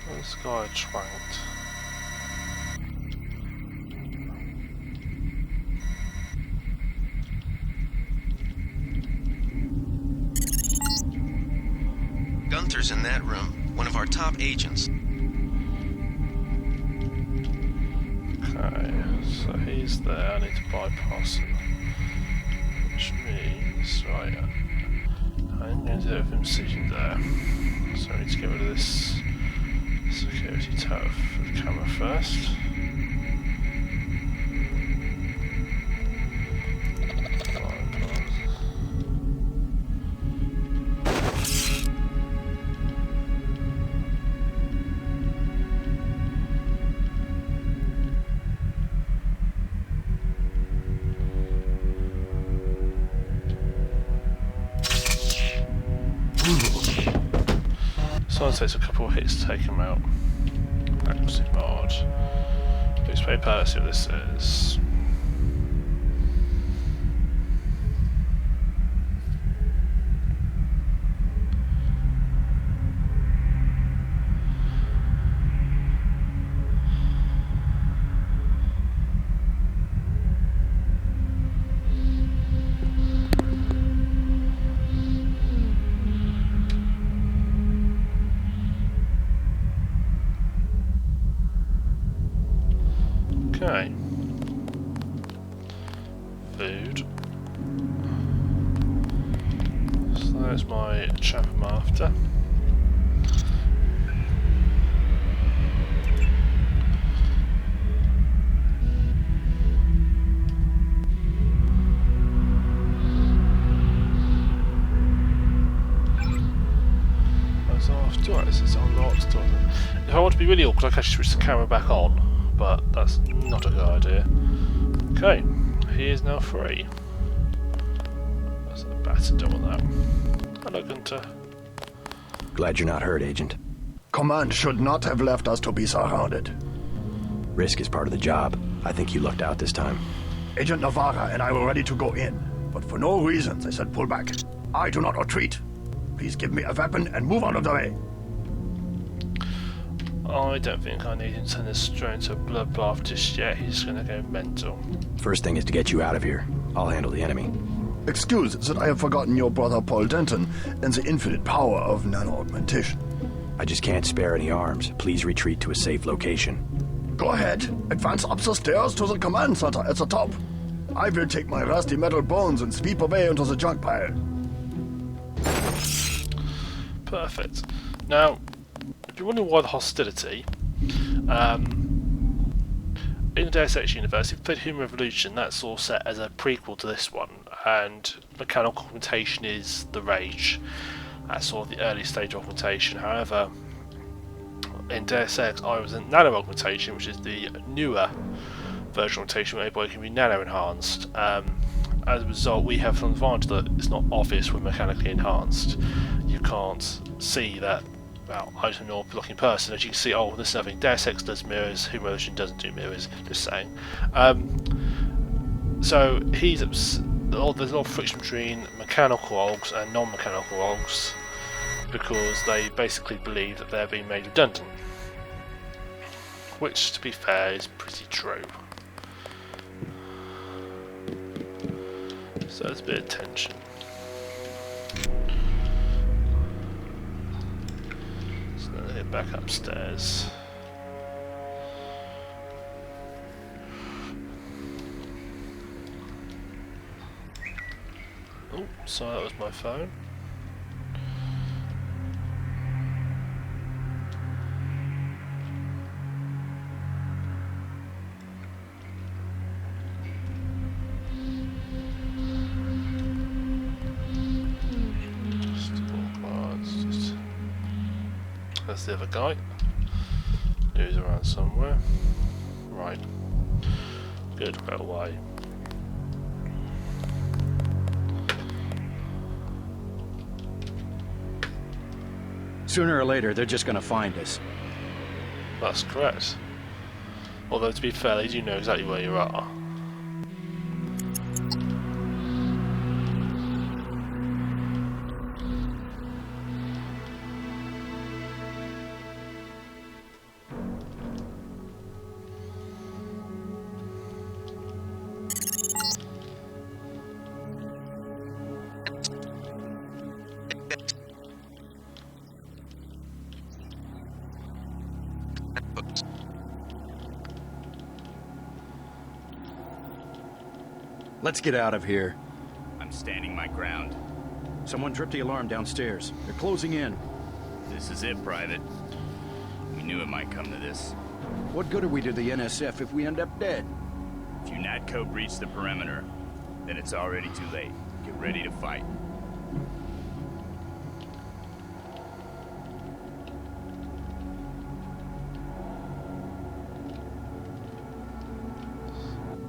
This guy schwanked. Gunther's in that room, one of our top agents. Okay, so he's there. I need to bypass him, which means, right, I'm going to do everything sitting there. So I need to get rid of this security tower for the camera first. Someone takes a couple of hits to take him out. Accuracy mod. Please paper, let's see what this is. Okay. Food. So there's my chap I'm after. That's after. Right, this is unlocked. If I want to be really awkward, I can actually switch the camera back on. But that's not a good idea. Okay, he is now free. That's a bastard, don't want that. Hello, Gunther. Glad you're not hurt, Agent. Command should not have left us to be surrounded. Risk is part of the job. I think you lucked out this time. Agent Navarra and I were ready to go in, but for no reason they said pull back. I do not retreat. Please give me a weapon and move out of the way. I don't think I need him to turn this straight into a bloodbath just yet. He's going to go mental. First thing is to get you out of here. I'll handle the enemy. Excuse that I have forgotten your brother Paul Denton and the infinite power of nano-augmentation. I just can't spare any arms. Please retreat to a safe location. Go ahead. Advance up the stairs to the command center at the top. I will take my rusty metal bones and sweep away into the junk pile. Perfect. Now, if you're wondering why the hostility, in the Deus Ex universe, if you played Human Revolution, that's all set as a prequel to this one, and mechanical augmentation is the rage. That's sort of the early stage of augmentation. However, in Deus Ex, I was in nano augmentation, which is the newer version of augmentation where everybody can be nano enhanced. As a result, we have an advantage that it's not obvious we're mechanically enhanced. You can't see that well, item blocking person. As you can see, oh, there's nothing. Deus Ex does mirrors, Who Motion doesn't do mirrors, just saying. So there's a lot of friction between mechanical augs and non-mechanical augs because they basically believe that they're being made redundant. Which, to be fair, is pretty true. So there's a bit of tension. So then they head back upstairs. Oh, sorry, that was my phone. That's the other guy. He's around somewhere. Right. Good, right away. Sooner or later, they're just gonna find us. That's correct. Although, to be fair, they do know exactly where you are. Let's get out of here. I'm standing my ground. Someone tripped the alarm downstairs. They're closing in. This is it, Private. We knew it might come to this. What good are we to the NSF if we end up dead? If UNATCO breach the perimeter, then it's already too late. Get ready to fight.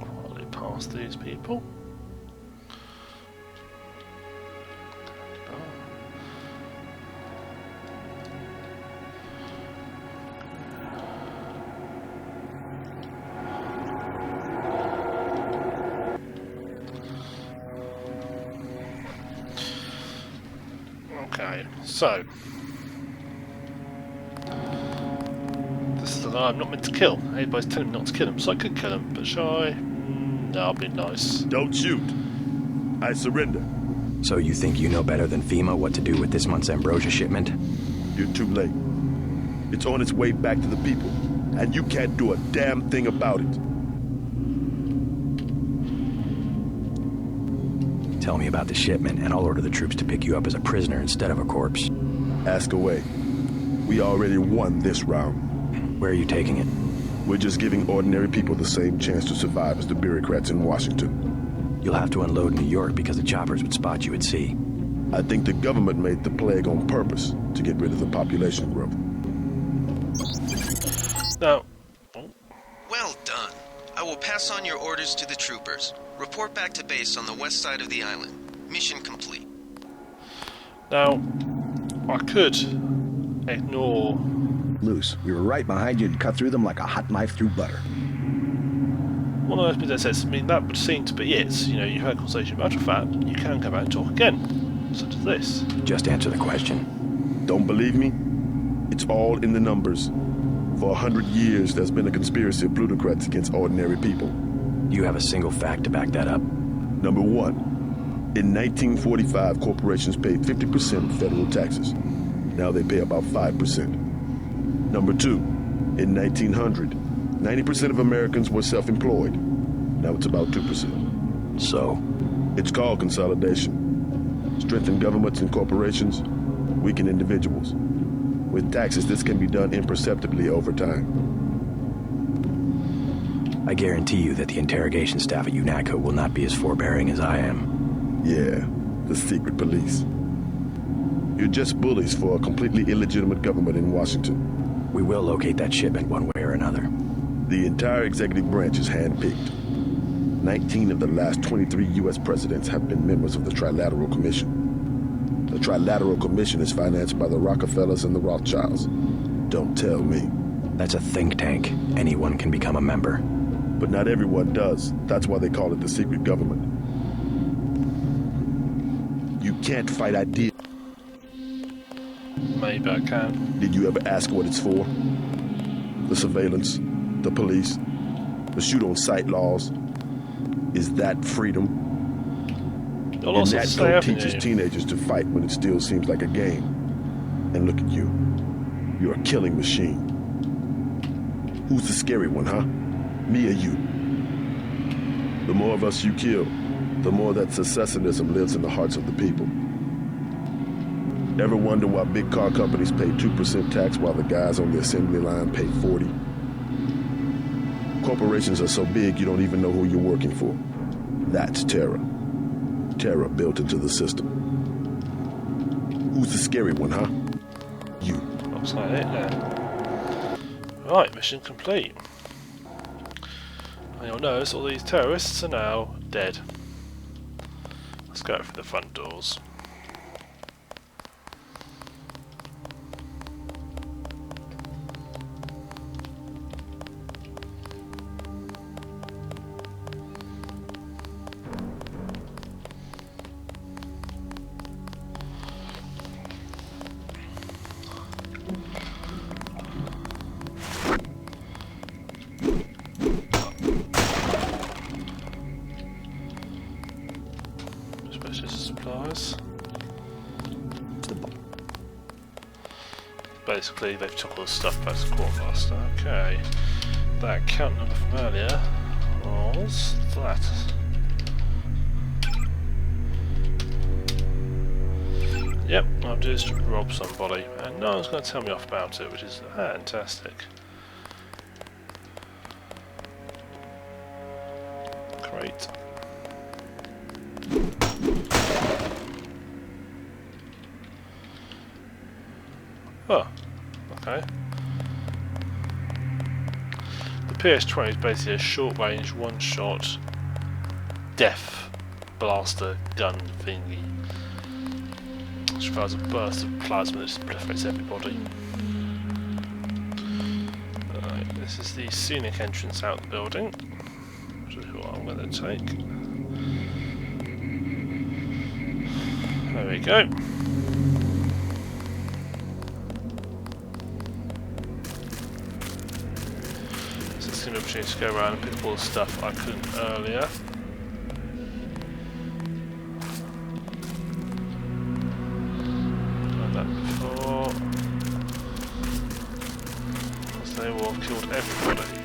Quietly past these people. Okay, so this is the guy I'm not meant to kill. Everybody's telling me not to kill him, so I could kill him, but shall I? No, I'll be nice. Don't shoot. I surrender. So you think you know better than FEMA what to do with this month's ambrosia shipment? You're too late. It's on its way back to the people, and you can't do a damn thing about it. Tell me about the shipment, and I'll order the troops to pick you up as a prisoner instead of a corpse. Ask away. We already won this round. Where are you taking it? We're just giving ordinary people the same chance to survive as the bureaucrats in Washington. You'll have to unload in New York because the choppers would spot you at sea. I think the government made the plague on purpose to get rid of the population growth. Now, Well done. I will pass on your orders to the troopers. Report back to base on the west side of the island. Mission complete. now, I could ignore. Loose. We were right behind you and cut through them like a hot knife through butter. One of those bits that says, I mean, that would seem to be it. You know, you had a conversation about matter of fact, you can go back and talk again. Such as this. Just answer the question. Don't believe me? It's all in the numbers. For 100 years, there's been a conspiracy of plutocrats against ordinary people. Do you have a single fact to back that up? Number one, in 1945, corporations paid 50% of federal taxes. Now they pay about 5%. Number two, in 1900, 90% of Americans were self-employed. Now it's about 2%. So? It's called consolidation. Strengthen governments and corporations, weaken individuals. With taxes, this can be done imperceptibly over time. I guarantee you that the interrogation staff at UNATCO will not be as forbearing as I am. Yeah, the secret police. You're just bullies for a completely illegitimate government in Washington. We will locate that shipment one way or another. The entire executive branch is handpicked. 19 of the last 23 U.S. presidents have been members of the Trilateral Commission. The Trilateral Commission is financed by the Rockefellers and the Rothschilds. Don't tell me. That's a think tank. Anyone can become a member. But not everyone does. That's why they call it the secret government. You can't fight ideas. Maybe I can. Did you ever ask what it's for? The surveillance, the police, the shoot-on-sight laws. Is that freedom? UNATCO teaches teenagers to fight when it still seems like a game. And look at you. You're a killing machine. Who's the scary one, huh? Me or you? The more of us you kill, the more that secessionism lives in the hearts of the people. Ever wonder why big car companies pay 2% tax while the guys on the assembly line pay 40? Corporations are so big you don't even know who you're working for. That's terror. Terror built into the system. Who's the scary one, huh? You. Looks like it then. Right, mission complete. And you'll notice all these terrorists are now dead. Let's go through the front doors. Supplies. Basically, they've took all the stuff back to the quartermaster. Okay. That account number from earlier was that. Yep, I'll do is to rob somebody, and no one's going to tell me off about it, which is fantastic. Great. Oh, okay. The PS20 is basically a short-range, one-shot, death blaster gun thingy, which fires a burst of plasma that just proliferates everybody. Right, this is the scenic entrance out the building, which is what I'm going to take. There we go. An opportunity to go around and pick up all the stuff I couldn't earlier. Done that before. Because they will have killed everybody.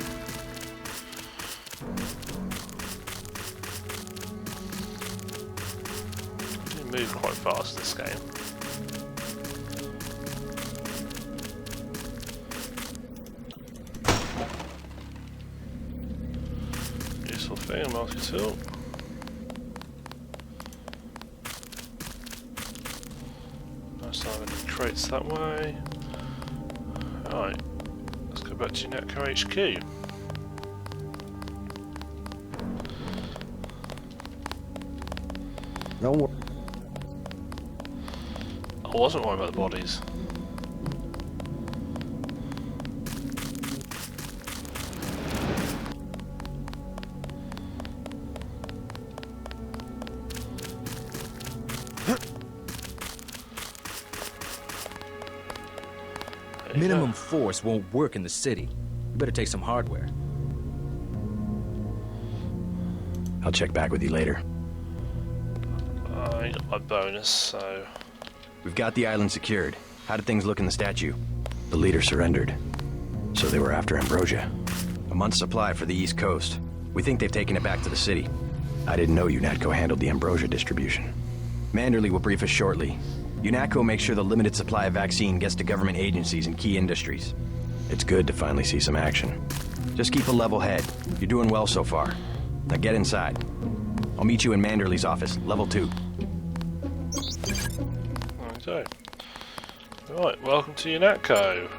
You move quite fast this game. Thing, multi-tool. Nice to have any crates that way. Alright, let's go back to UNATCO HQ. No more. I wasn't worried about the bodies. Minimum force won't work in the city. You better take some hardware. I'll check back with you later. I got my bonus, so... We've got the island secured. How did things look in the statue? The leader surrendered. So they were after Ambrosia. A month's supply for the East Coast. We think they've taken it back to the city. I didn't know UNATCO handled the Ambrosia distribution. Manderley will brief us shortly. UNATCO makes sure the limited supply of vaccine gets to government agencies and key industries. It's good to finally see some action. Just keep a level head. You're doing well so far. Now get inside. I'll meet you in Manderley's office, level 2. Okay. Right, welcome to UNATCO.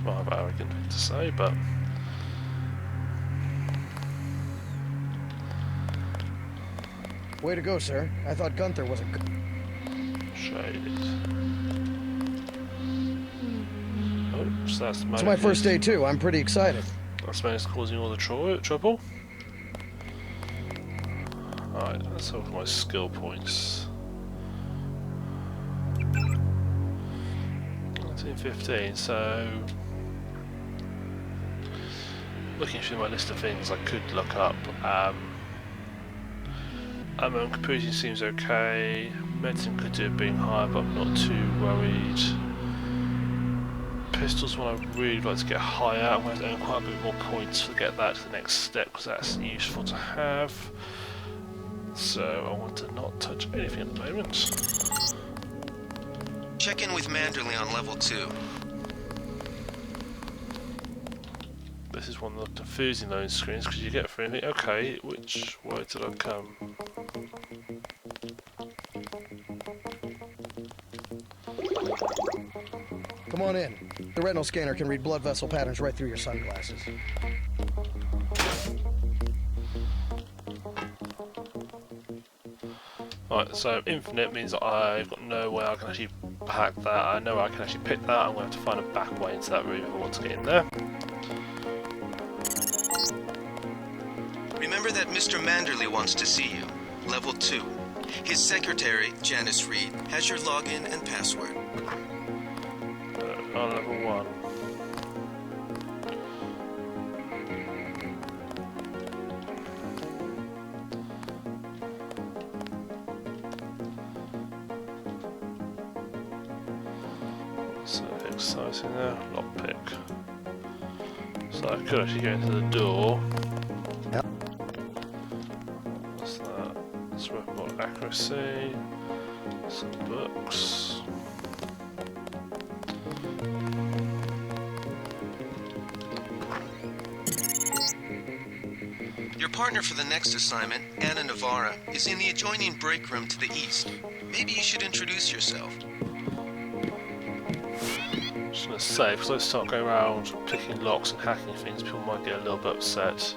rather arrogant thing to say, but Way to go, sir. I thought Gunther was a good... shaded. Oh, so that's the It's my first day, too. I'm pretty excited. That's the man who's causing all the trouble. Alright, let's have my skill points. 1915, so looking through my list of things I could look up. Computing seems okay. Medicine could do it being higher, but I'm not too worried. Pistols one I'd really like to get higher. I'm going to earn quite a bit more points to get that to the next step because that's useful to have. So I want to not touch anything at the moment. Check in with Manderley on level 2. This is one of the confusing loading screens because you get through and think, okay, which way did I come? Come on in. The retinal scanner can read blood vessel patterns right through your sunglasses. Right, so infinite means that I've got no way I can actually hack that. I know I can actually pick that. I'm going to have to find a back way into that room if I want to get in there. Remember that Mr. Manderley wants to see you. Level 2. His secretary, Janice Reed, has your login and password. On level 1. So exciting there, lockpick. So I could actually go into the door. Yep. What's that? Let's work more accuracy. Some books. Your partner for the next assignment, Anna Navarra, is in the adjoining break room to the east. Maybe you should introduce yourself. Just gonna say, because I start going around picking locks and hacking things, people might get a little bit upset.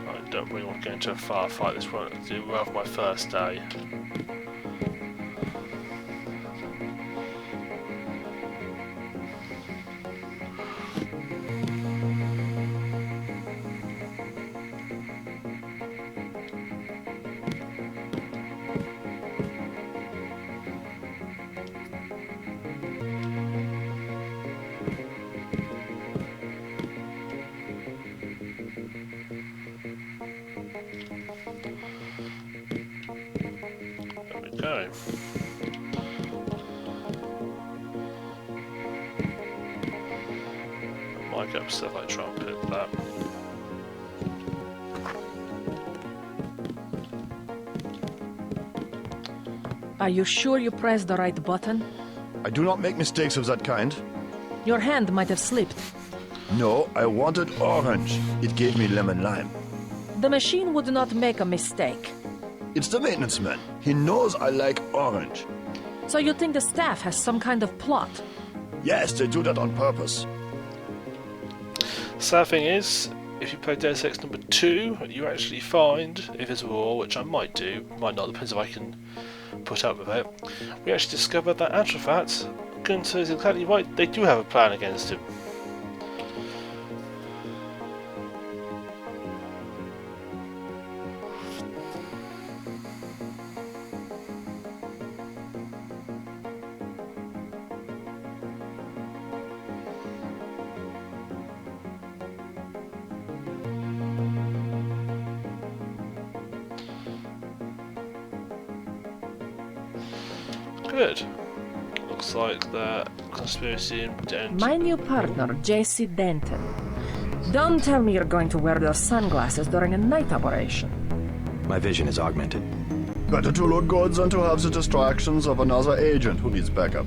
I don't really want to get into a firefight. This won't do well for my first day. There we go. I might get upset if I try and hit that. Are you sure you pressed the right button? I do not make mistakes of that kind. Your hand might have slipped. No, I wanted orange. It gave me lemon lime. The machine would not make a mistake. It's the maintenance man. He knows I like orange. So you think the staff has some kind of plot? Yes, they do that on purpose. Sad thing is, if you play Deus Ex number 2, you actually find, if it's a war, which I might do, might not, depends if I can put up with it, we actually discover that actual fact, Gunther is exactly right, they do have a plan against him. Good. Looks like that conspiracy and My new partner, J.C. Denton. Don't tell me you're going to wear those sunglasses during a night operation. My vision is augmented. Better to look good than to have the distractions of another agent who needs backup.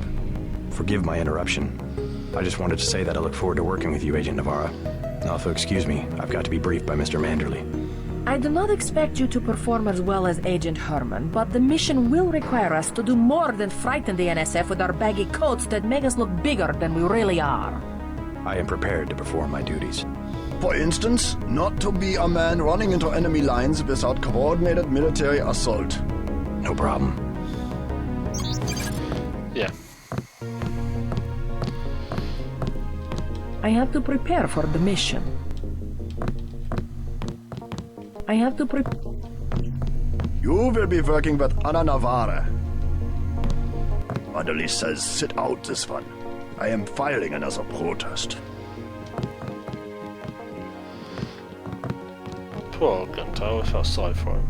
Forgive my interruption. I just wanted to say that I look forward to working with you, Agent Navarra. Now, if you'll excuse me, I've got to be briefed by Mr. Manderley. I do not expect you to perform as well as Agent Herman, but the mission will require us to do more than frighten the NSF with our baggy coats that make us look bigger than we really are. I am prepared to perform my duties. For instance, not to be a man running into enemy lines without coordinated military assault. No problem. Yeah. I have to prepare for the mission. I have to You will be working with Ana Navarre. Adelie says sit out this one. I am filing another protest. Poor Gunter, I felt sorry for him.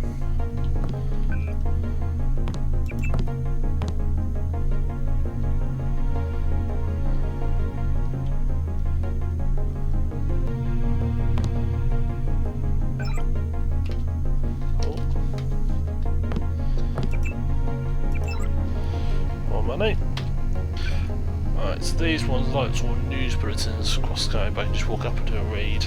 More money. Right, so these ones like sort of news bulletins across Sky, but I can just walk up and do a read.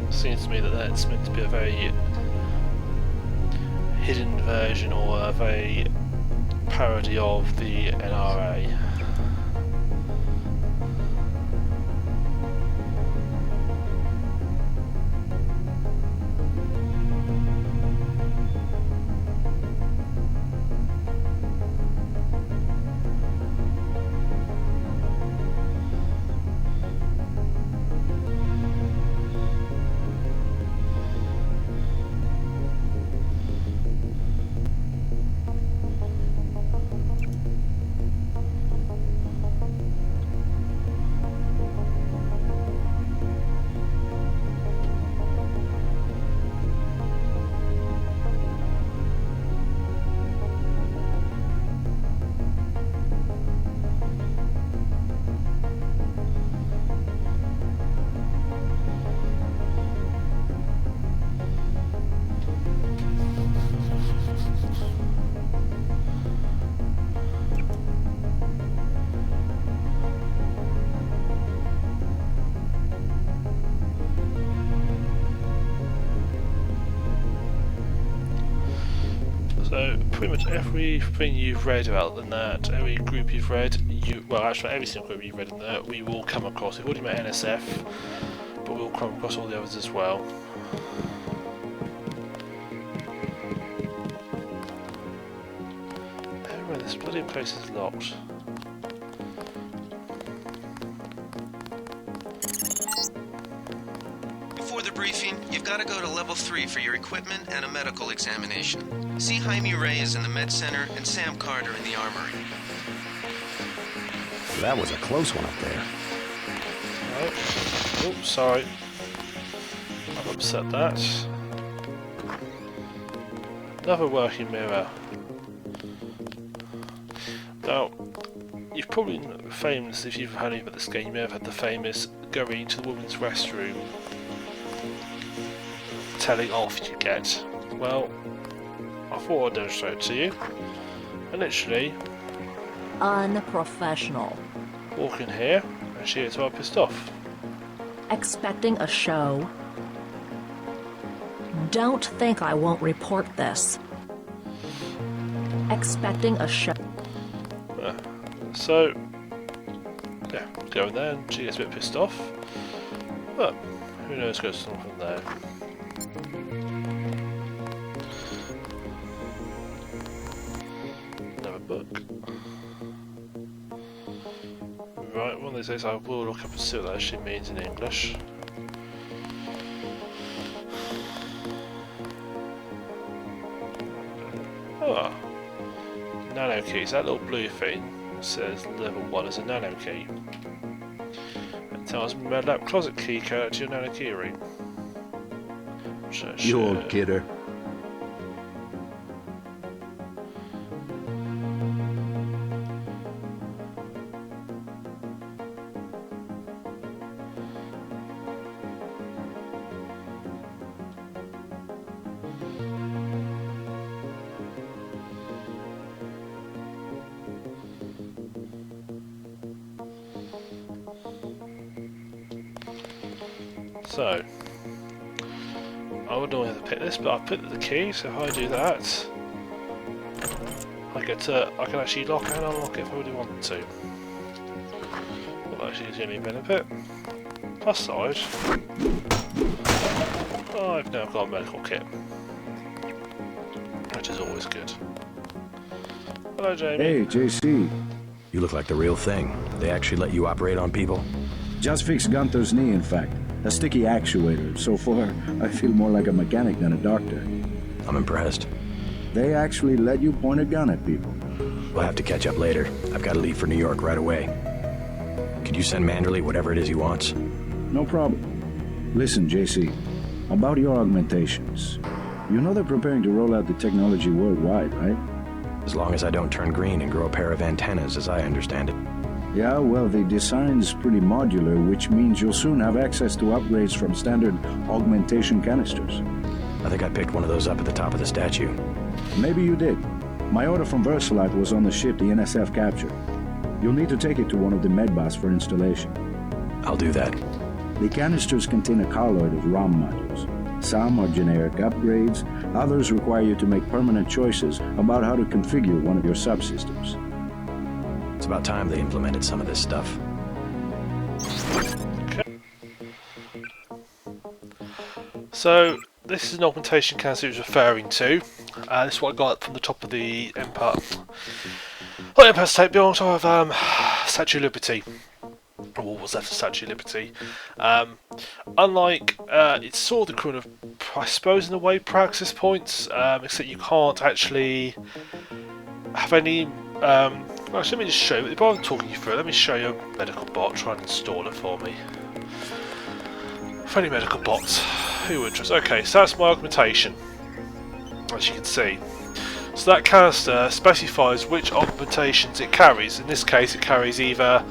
Seems to me that that's meant to be a very hidden version or a very parody of the NRA. So pretty much everything you've read about the NAT, every group you've read, well actually every single group you've read in there, we will come across. We've already met NSF, but we'll come across all the others as well. Everywhere this bloody place is locked. Before the briefing, you've got to go to level 3 for your equipment and a medical examination. See Jaime Reyes in the med center and Sam Carter in the armory. That was a close one up there. Oh, sorry. I've upset that. Another working mirror. Now, you've probably famous, if you've heard about this game, you may have had the famous going to the women's restroom, telling off you get. Well, I thought I'd demonstrate it to you. And literally, Unprofessional. walk in here, and she gets all pissed off. Expecting a show? Don't think I won't report this. Expecting a show. So, yeah, go in there and she gets a bit pissed off. But, who knows, goes on from there. Another book. Right, one of these days I will look up and see what that actually means in English. Ah, nano keys, that little blue thing says level 1 is a nano key. It tells me that closet key code to your nano key ring. You old kidder. So, I would normally have to pick this, but I've picked the key, so if I do that, I can actually lock and unlock it if I really want to. Well, actually is the only benefit. Plus side, I've now got a medical kit, which is always good. Hello, Jamie. Hey, JC. You look like the real thing. They actually let you operate on people? Just fixed Gunther's knee, in fact. A sticky actuator. So far, I feel more like a mechanic than a doctor. I'm impressed. They actually let you point a gun at people. We'll have to catch up later. I've got to leave for New York right away. Could you send Manderley whatever it is he wants? No problem. Listen, JC, about your augmentations. You know they're preparing to roll out the technology worldwide, right? As long as I don't turn green and grow a pair of antennas, as I understand it. Yeah, well, the design's pretty modular, which means you'll soon have access to upgrades from standard augmentation canisters. I think I picked one of those up at the top of the statue. Maybe you did. My order from Versalite was on the ship the NSF captured. You'll need to take it to one of the medbus for installation. I'll do that. The canisters contain a colloid of ROM modules. Some are generic upgrades, others require you to make permanent choices about how to configure one of your subsystems. It's about time they implemented some of this stuff. Okay. So, this is an augmentation canister he was referring to. This is what I got from the top of the Empire. Not Empire State Building, sort of Statue of Liberty. Or what was left of Statue of Liberty. Unlike, it's sort of the kind of, I suppose in a way, praxis points, except you can't actually have any. Actually, let me just show you. If I'm talking you through it, let me show you a medical bot. Try and install it for me. Funny medical bots. Who interests? Okay, so that's my augmentation. As you can see. So that canister specifies which augmentations it carries. In this case, it carries either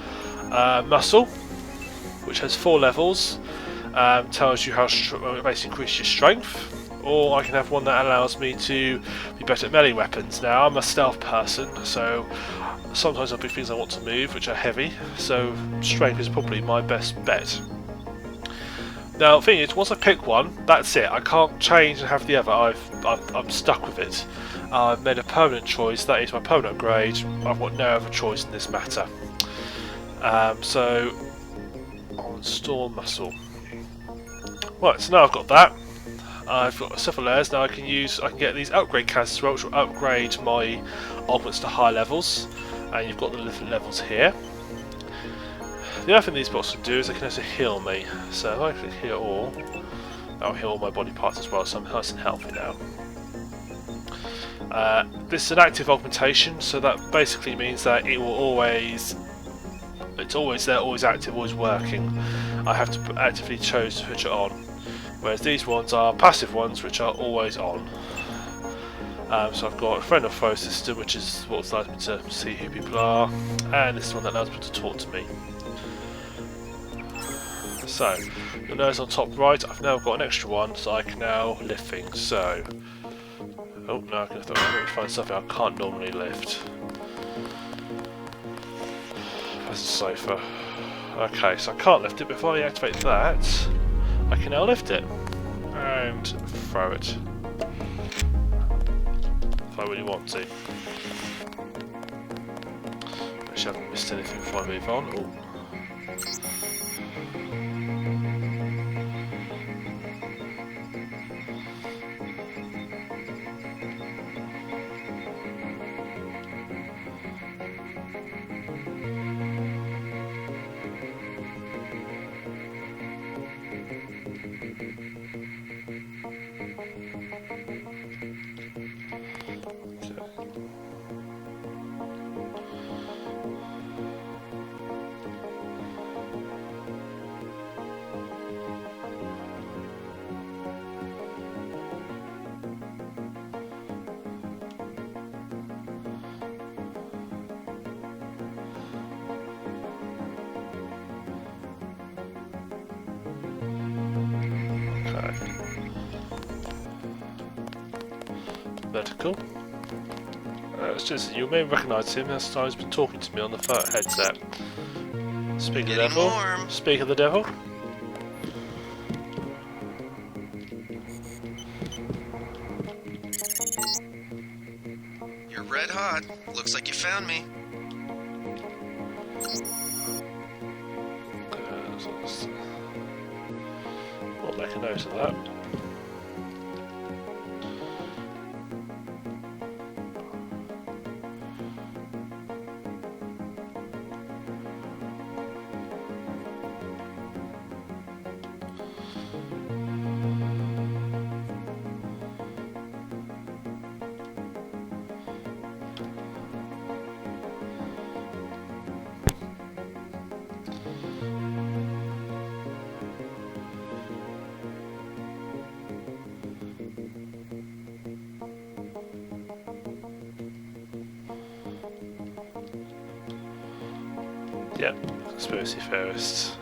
muscle, which has 4 levels, tells you how basically increase your strength. Or I can have one that allows me to be better at melee weapons. Now, I'm a stealth person, so sometimes there'll be things I want to move which are heavy, so strength is probably my best bet. Now, the thing is, once I pick one, that's it. I can't change and have the other. I'm stuck with it. I've made a permanent choice. That is my permanent upgrade. I've got no other choice in this matter. So I'll install muscle. Right, so now I've got that. I've got several layers. Now I can get these upgrade canisters as well, which will upgrade my augments to high levels. And you've got the different levels here. The other thing these bots can do is they can also heal me. So if I click heal all, that'll heal all my body parts as well, so I'm nice and healthy now. This is an active augmentation, so that basically means that it will always, it's always there, always active, always working. I have to actively choose to switch it on. Whereas these ones are passive ones, which are always on. So I've got a friend or foe system, which is what allows me to see who people are, and this is one that allows me to talk to me. So, you'll notice on top right, I've now got an extra one, so I can now lift things. So, oh no, I can find something I can't normally lift. That's a sofa. Okay, so I can't lift it, but if I activate that, I can now lift it and throw it. If I really want to. Make sure I haven't missed anything before I move on. Ooh. Vertical. It's just you may recognise him as he's been talking to me on the headset. Speak of the devil. Warm. Speak of the devil. You're red hot. Looks like you found me. I'll make a note of that. Yep, conspiracy theorists.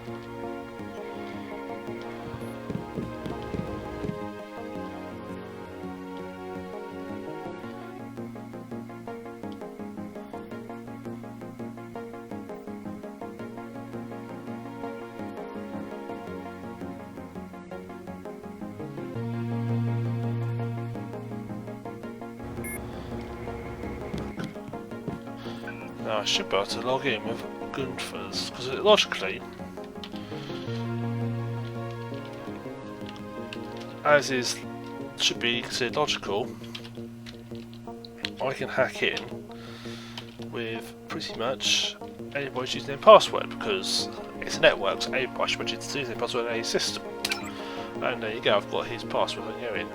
Now I should be able to log in with Gunther's, because logically, as is should be considered logical, I can hack in with pretty much anybody's username and password, because it's a network, so anybody should be able to use their password in any system. And there you go, I've got his password, I can go in.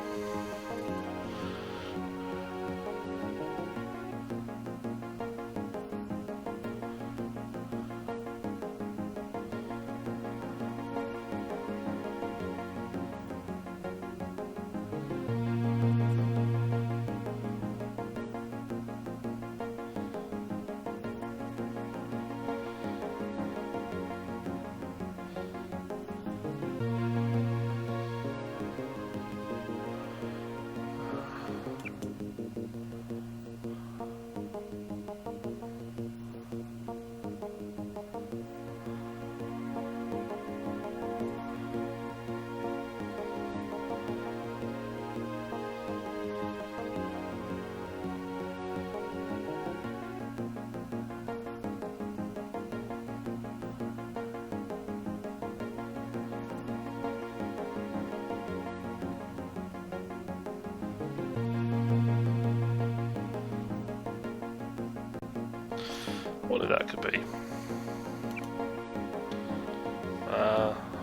What that could be.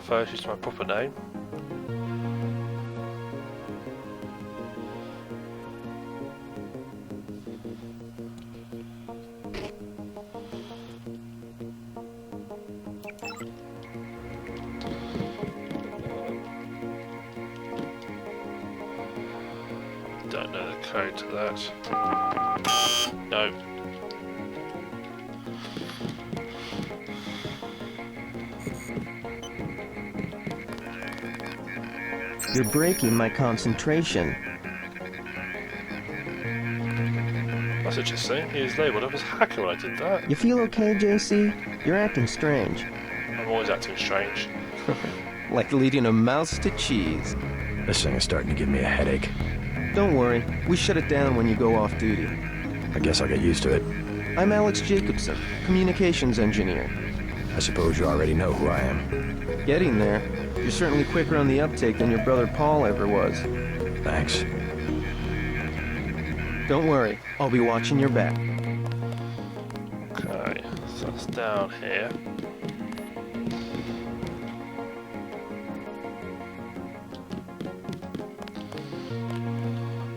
First, use my proper name. Don't know the code to that. No. You're breaking my concentration. That's interesting. He was labelled up as hacker when I did that. You feel okay, JC? You're acting strange. I'm always acting strange. Like leading a mouse to cheese. This thing is starting to give me a headache. Don't worry. We shut it down when you go off duty. I guess I'll get used to it. I'm Alex Jacobson, communications engineer. I suppose you already know who I am. Getting there. You're certainly quicker on the uptake than your brother Paul ever was. Thanks. Don't worry, I'll be watching your back. Okay, so that's down here.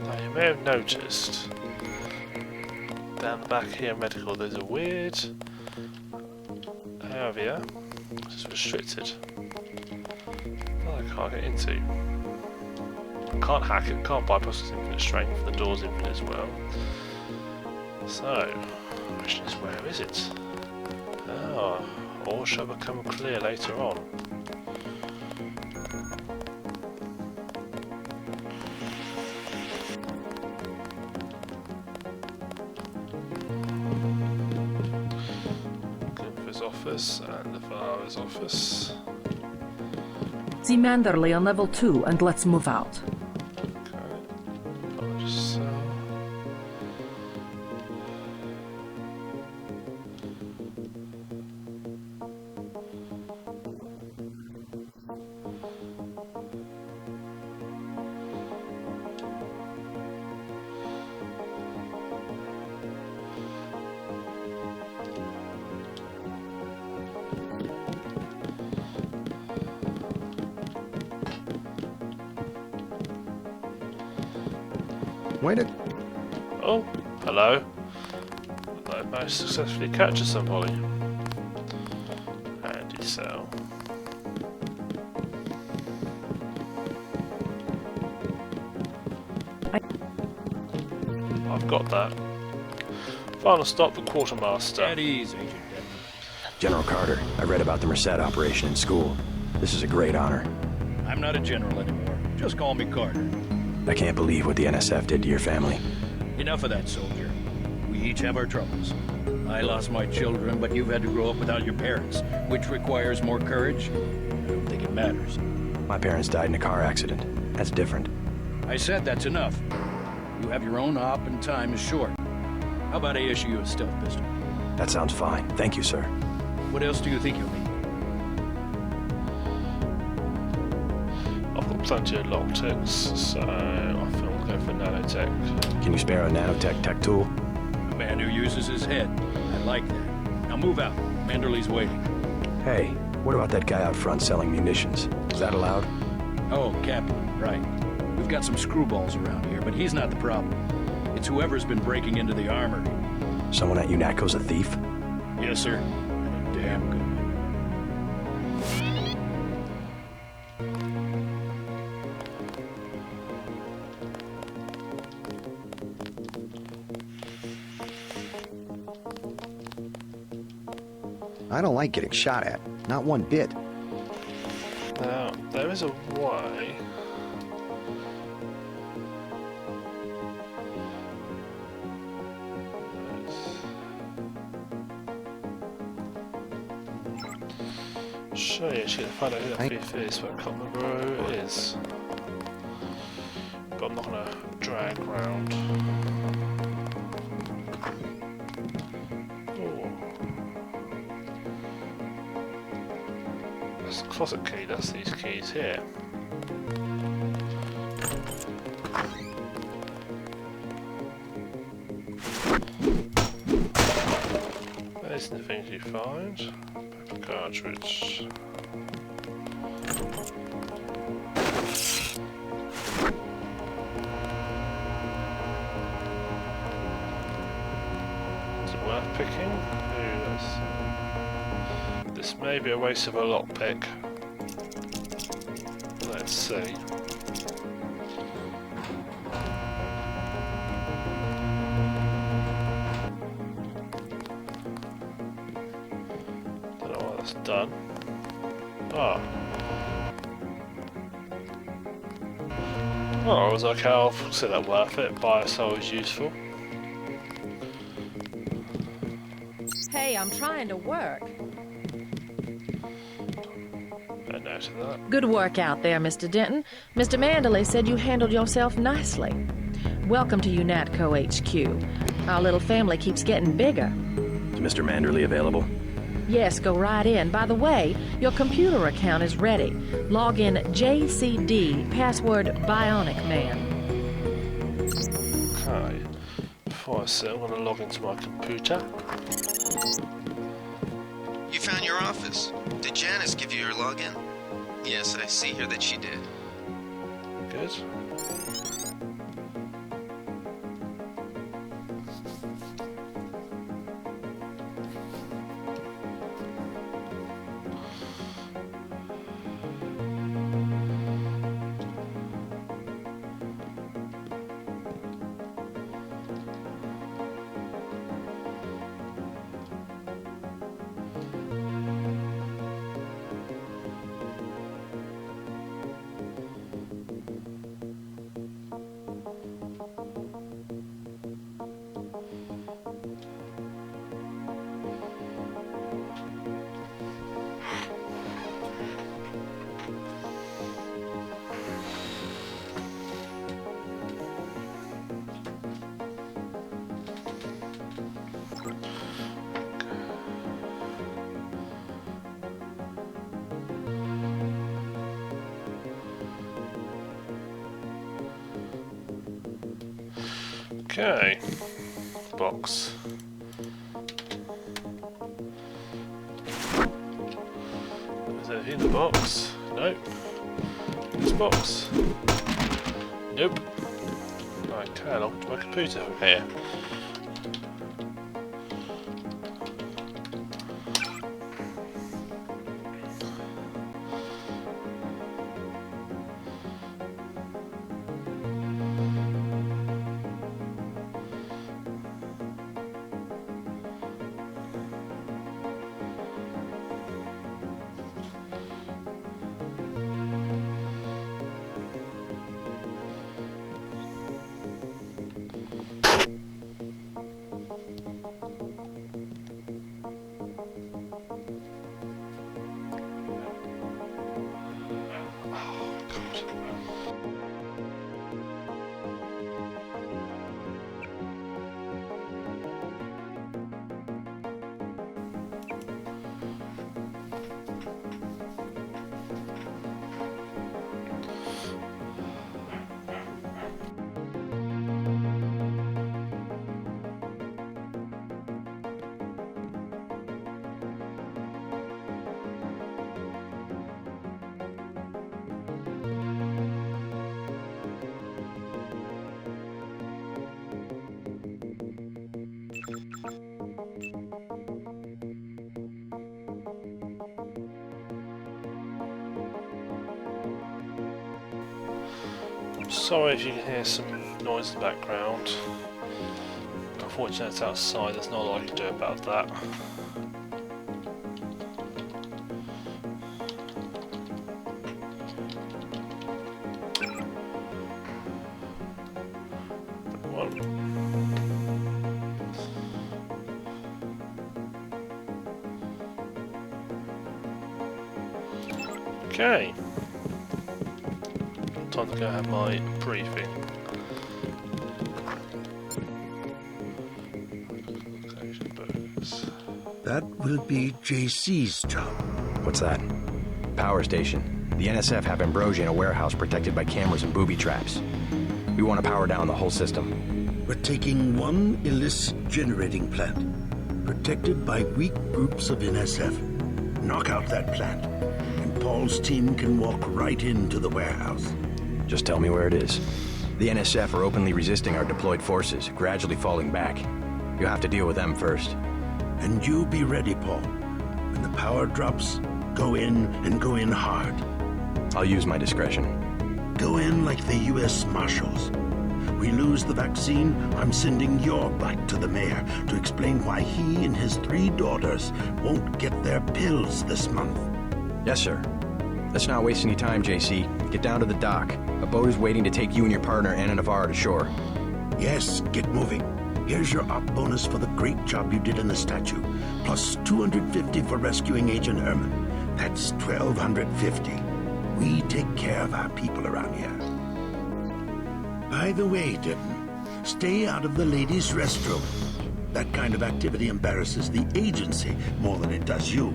Now you may have noticed down the back here, medical, there's a weird area which is restricted. Well, I can't get into. I can't hack it, can't bypass its infinite strength, the door's infinite as well. So, the question is, where is it? Ah, all shall become clear later on. Gunther's office and the father's office. See Manderley on level 2 and let's move out. Wait a... Oh, hello. I managed to successfully capture somebody. Handy cell. I've got that. Final stop, the quartermaster. At ease, Agent. General Carter, I read about the Merced operation in school. This is a great honor. I'm not a general anymore. Just call me Carter. I can't believe what the NSF did to your family. Enough of that, soldier. We each have our troubles. I lost my children, but you've had to grow up without your parents, which requires more courage. I don't think it matters. My parents died in a car accident. That's different. I said that's enough. You have your own op and time is short. How about I issue you a stealth pistol? That sounds fine. Thank you, sir. What else do you think you'll need? I've got plenty of lockpicks, so I think we'll go for nanotech. Can you spare a nanotech tech tool? A man who uses his head. I like that. Now move out. Manderley's waiting. Hey, what about that guy out front selling munitions? Is that allowed? Oh, Captain, right. We've got some screwballs around here, but he's not the problem. It's whoever's been breaking into the armory. Someone at UNATCO's a thief? Yes, sir. And a damn good one. I don't like getting shot at. Not one bit. Now, there is a way. Sure, yeah, she can find out who that thief is, but I can't remember who it is. But I'm not gonna drag round. That's the closet key, that's these keys here. There's the things you find. Paper cartridge. Is it worth picking? This may be a waste of a lockpick. Let's see. That's done. Oh. Oh, I was okay, I'll consider that worth it. Biosol is useful. Hey, I'm trying to work. No note to that. Good work out there, Mr. Denton. Mr. Manderley said you handled yourself nicely. Welcome to UNATCO HQ. Our little family keeps getting bigger. Is Mr. Manderley available? Yes, go right in. By the way, your computer account is ready. Log in JCD, password Bionic Man. Okay. Before I sit, I'm going to log into my computer. You found your office. Did Janice give you your login? Yes, I see here that she did. Good. Okay, box. Is there in the box? Nope. This box? Nope. I can log to my computer from here. Sorry if you can hear some noise in the background. Unfortunately it's outside, there's not a lot I can do about that. Okay. Time to go have my briefing. That will be JC's job. What's that? Power station. The NSF have Ambrosia in a warehouse protected by cameras and booby traps. We want to power down the whole system. We're taking one illicit generating plant, protected by weak groups of NSF. Knock out that plant, and Paul's team can walk right into the warehouse. Just tell me where it is. The NSF are openly resisting our deployed forces, gradually falling back. You'll have to deal with them first. And you be ready, Paul. When the power drops, go in and go in hard. I'll use my discretion. Go in like the U.S. Marshals. we lose the vaccine, I'm sending your butt to the mayor to explain why he and his 3 daughters won't get their pills this month. Yes, sir. Let's not waste any time, JC. Get down to the dock. A boat is waiting to take you and your partner, Anna Navarro, to shore. Yes, get moving. Here's your op bonus for the great job you did in the statue, plus 250 for rescuing Agent Herman. That's 1,250. We take care of our people around here. By the way, Denton, stay out of the ladies' restroom. That kind of activity embarrasses the agency more than it does you.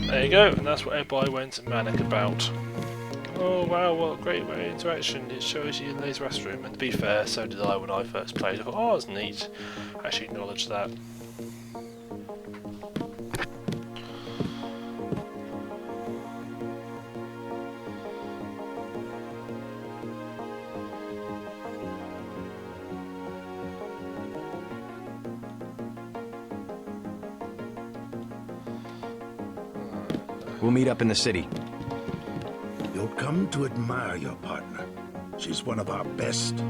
There you go, and that's what everybody went manic about. Oh wow, what a great way of interaction. It shows you in the ladies' restroom, and to be fair, so did I when I first played. I thought, oh, that's neat. I actually acknowledge that. We'll meet up in the city. You'll come to admire your partner. She's one of our best. That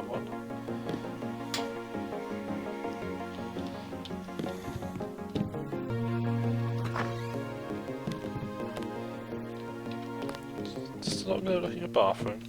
one. It's not really looking at a bathroom.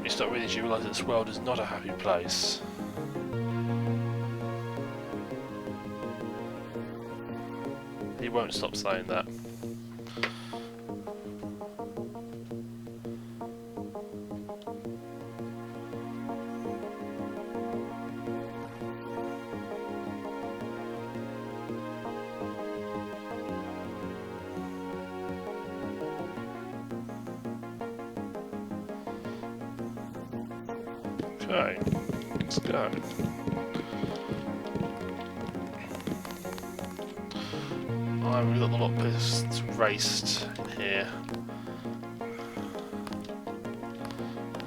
You start reading, you realise that this world is not a happy place. He won't stop saying that. Okay, let's go. I've really got the lockpicks raced in here.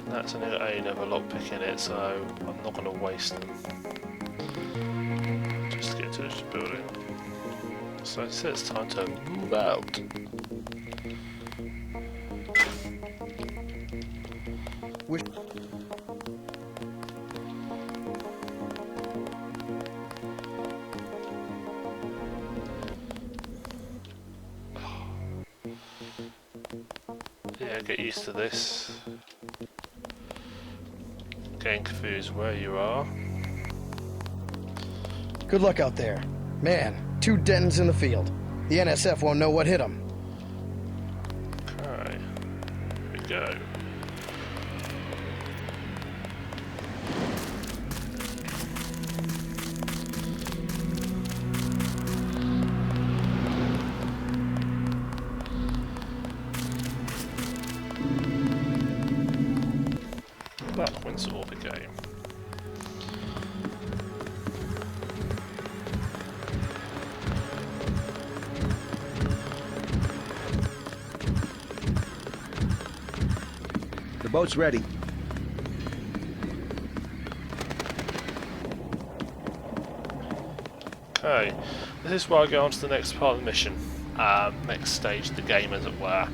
That's only got another lockpick in it, so I'm not going to waste them. Just to get to this building. So it's time to move out. Yeah, get used to this. Getting confused where you are. Good luck out there. Man, 2 Dentons in the field. The NSF won't know what hit them. Okay, here we go. That wins all the game. The boat's ready. Okay, this is where I go on to the next part of the mission. Next stage of the game, as it were.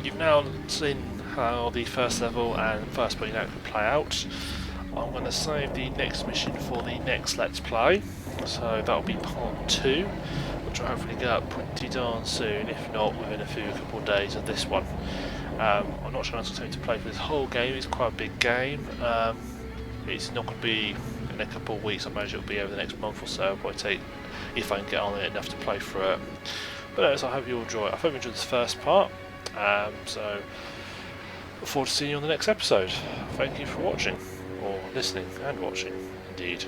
You've now seen how the first level and first point can play out. I'm going to save the next mission for the next Let's Play, so that'll be part 2, which I'll hopefully get up pretty darn soon, if not within a couple of days of this one. I'm not sure I'm going to play for this whole game. It's quite a big game. It's not going to be in a couple of weeks. I imagine it'll be over the next month or so. It'll probably take, if I can get on it enough to play through it. But anyways, I hope you enjoy it. I hope you enjoyed this first part. So look forward to seeing you on the next episode. Thank you for watching, or listening and watching, indeed.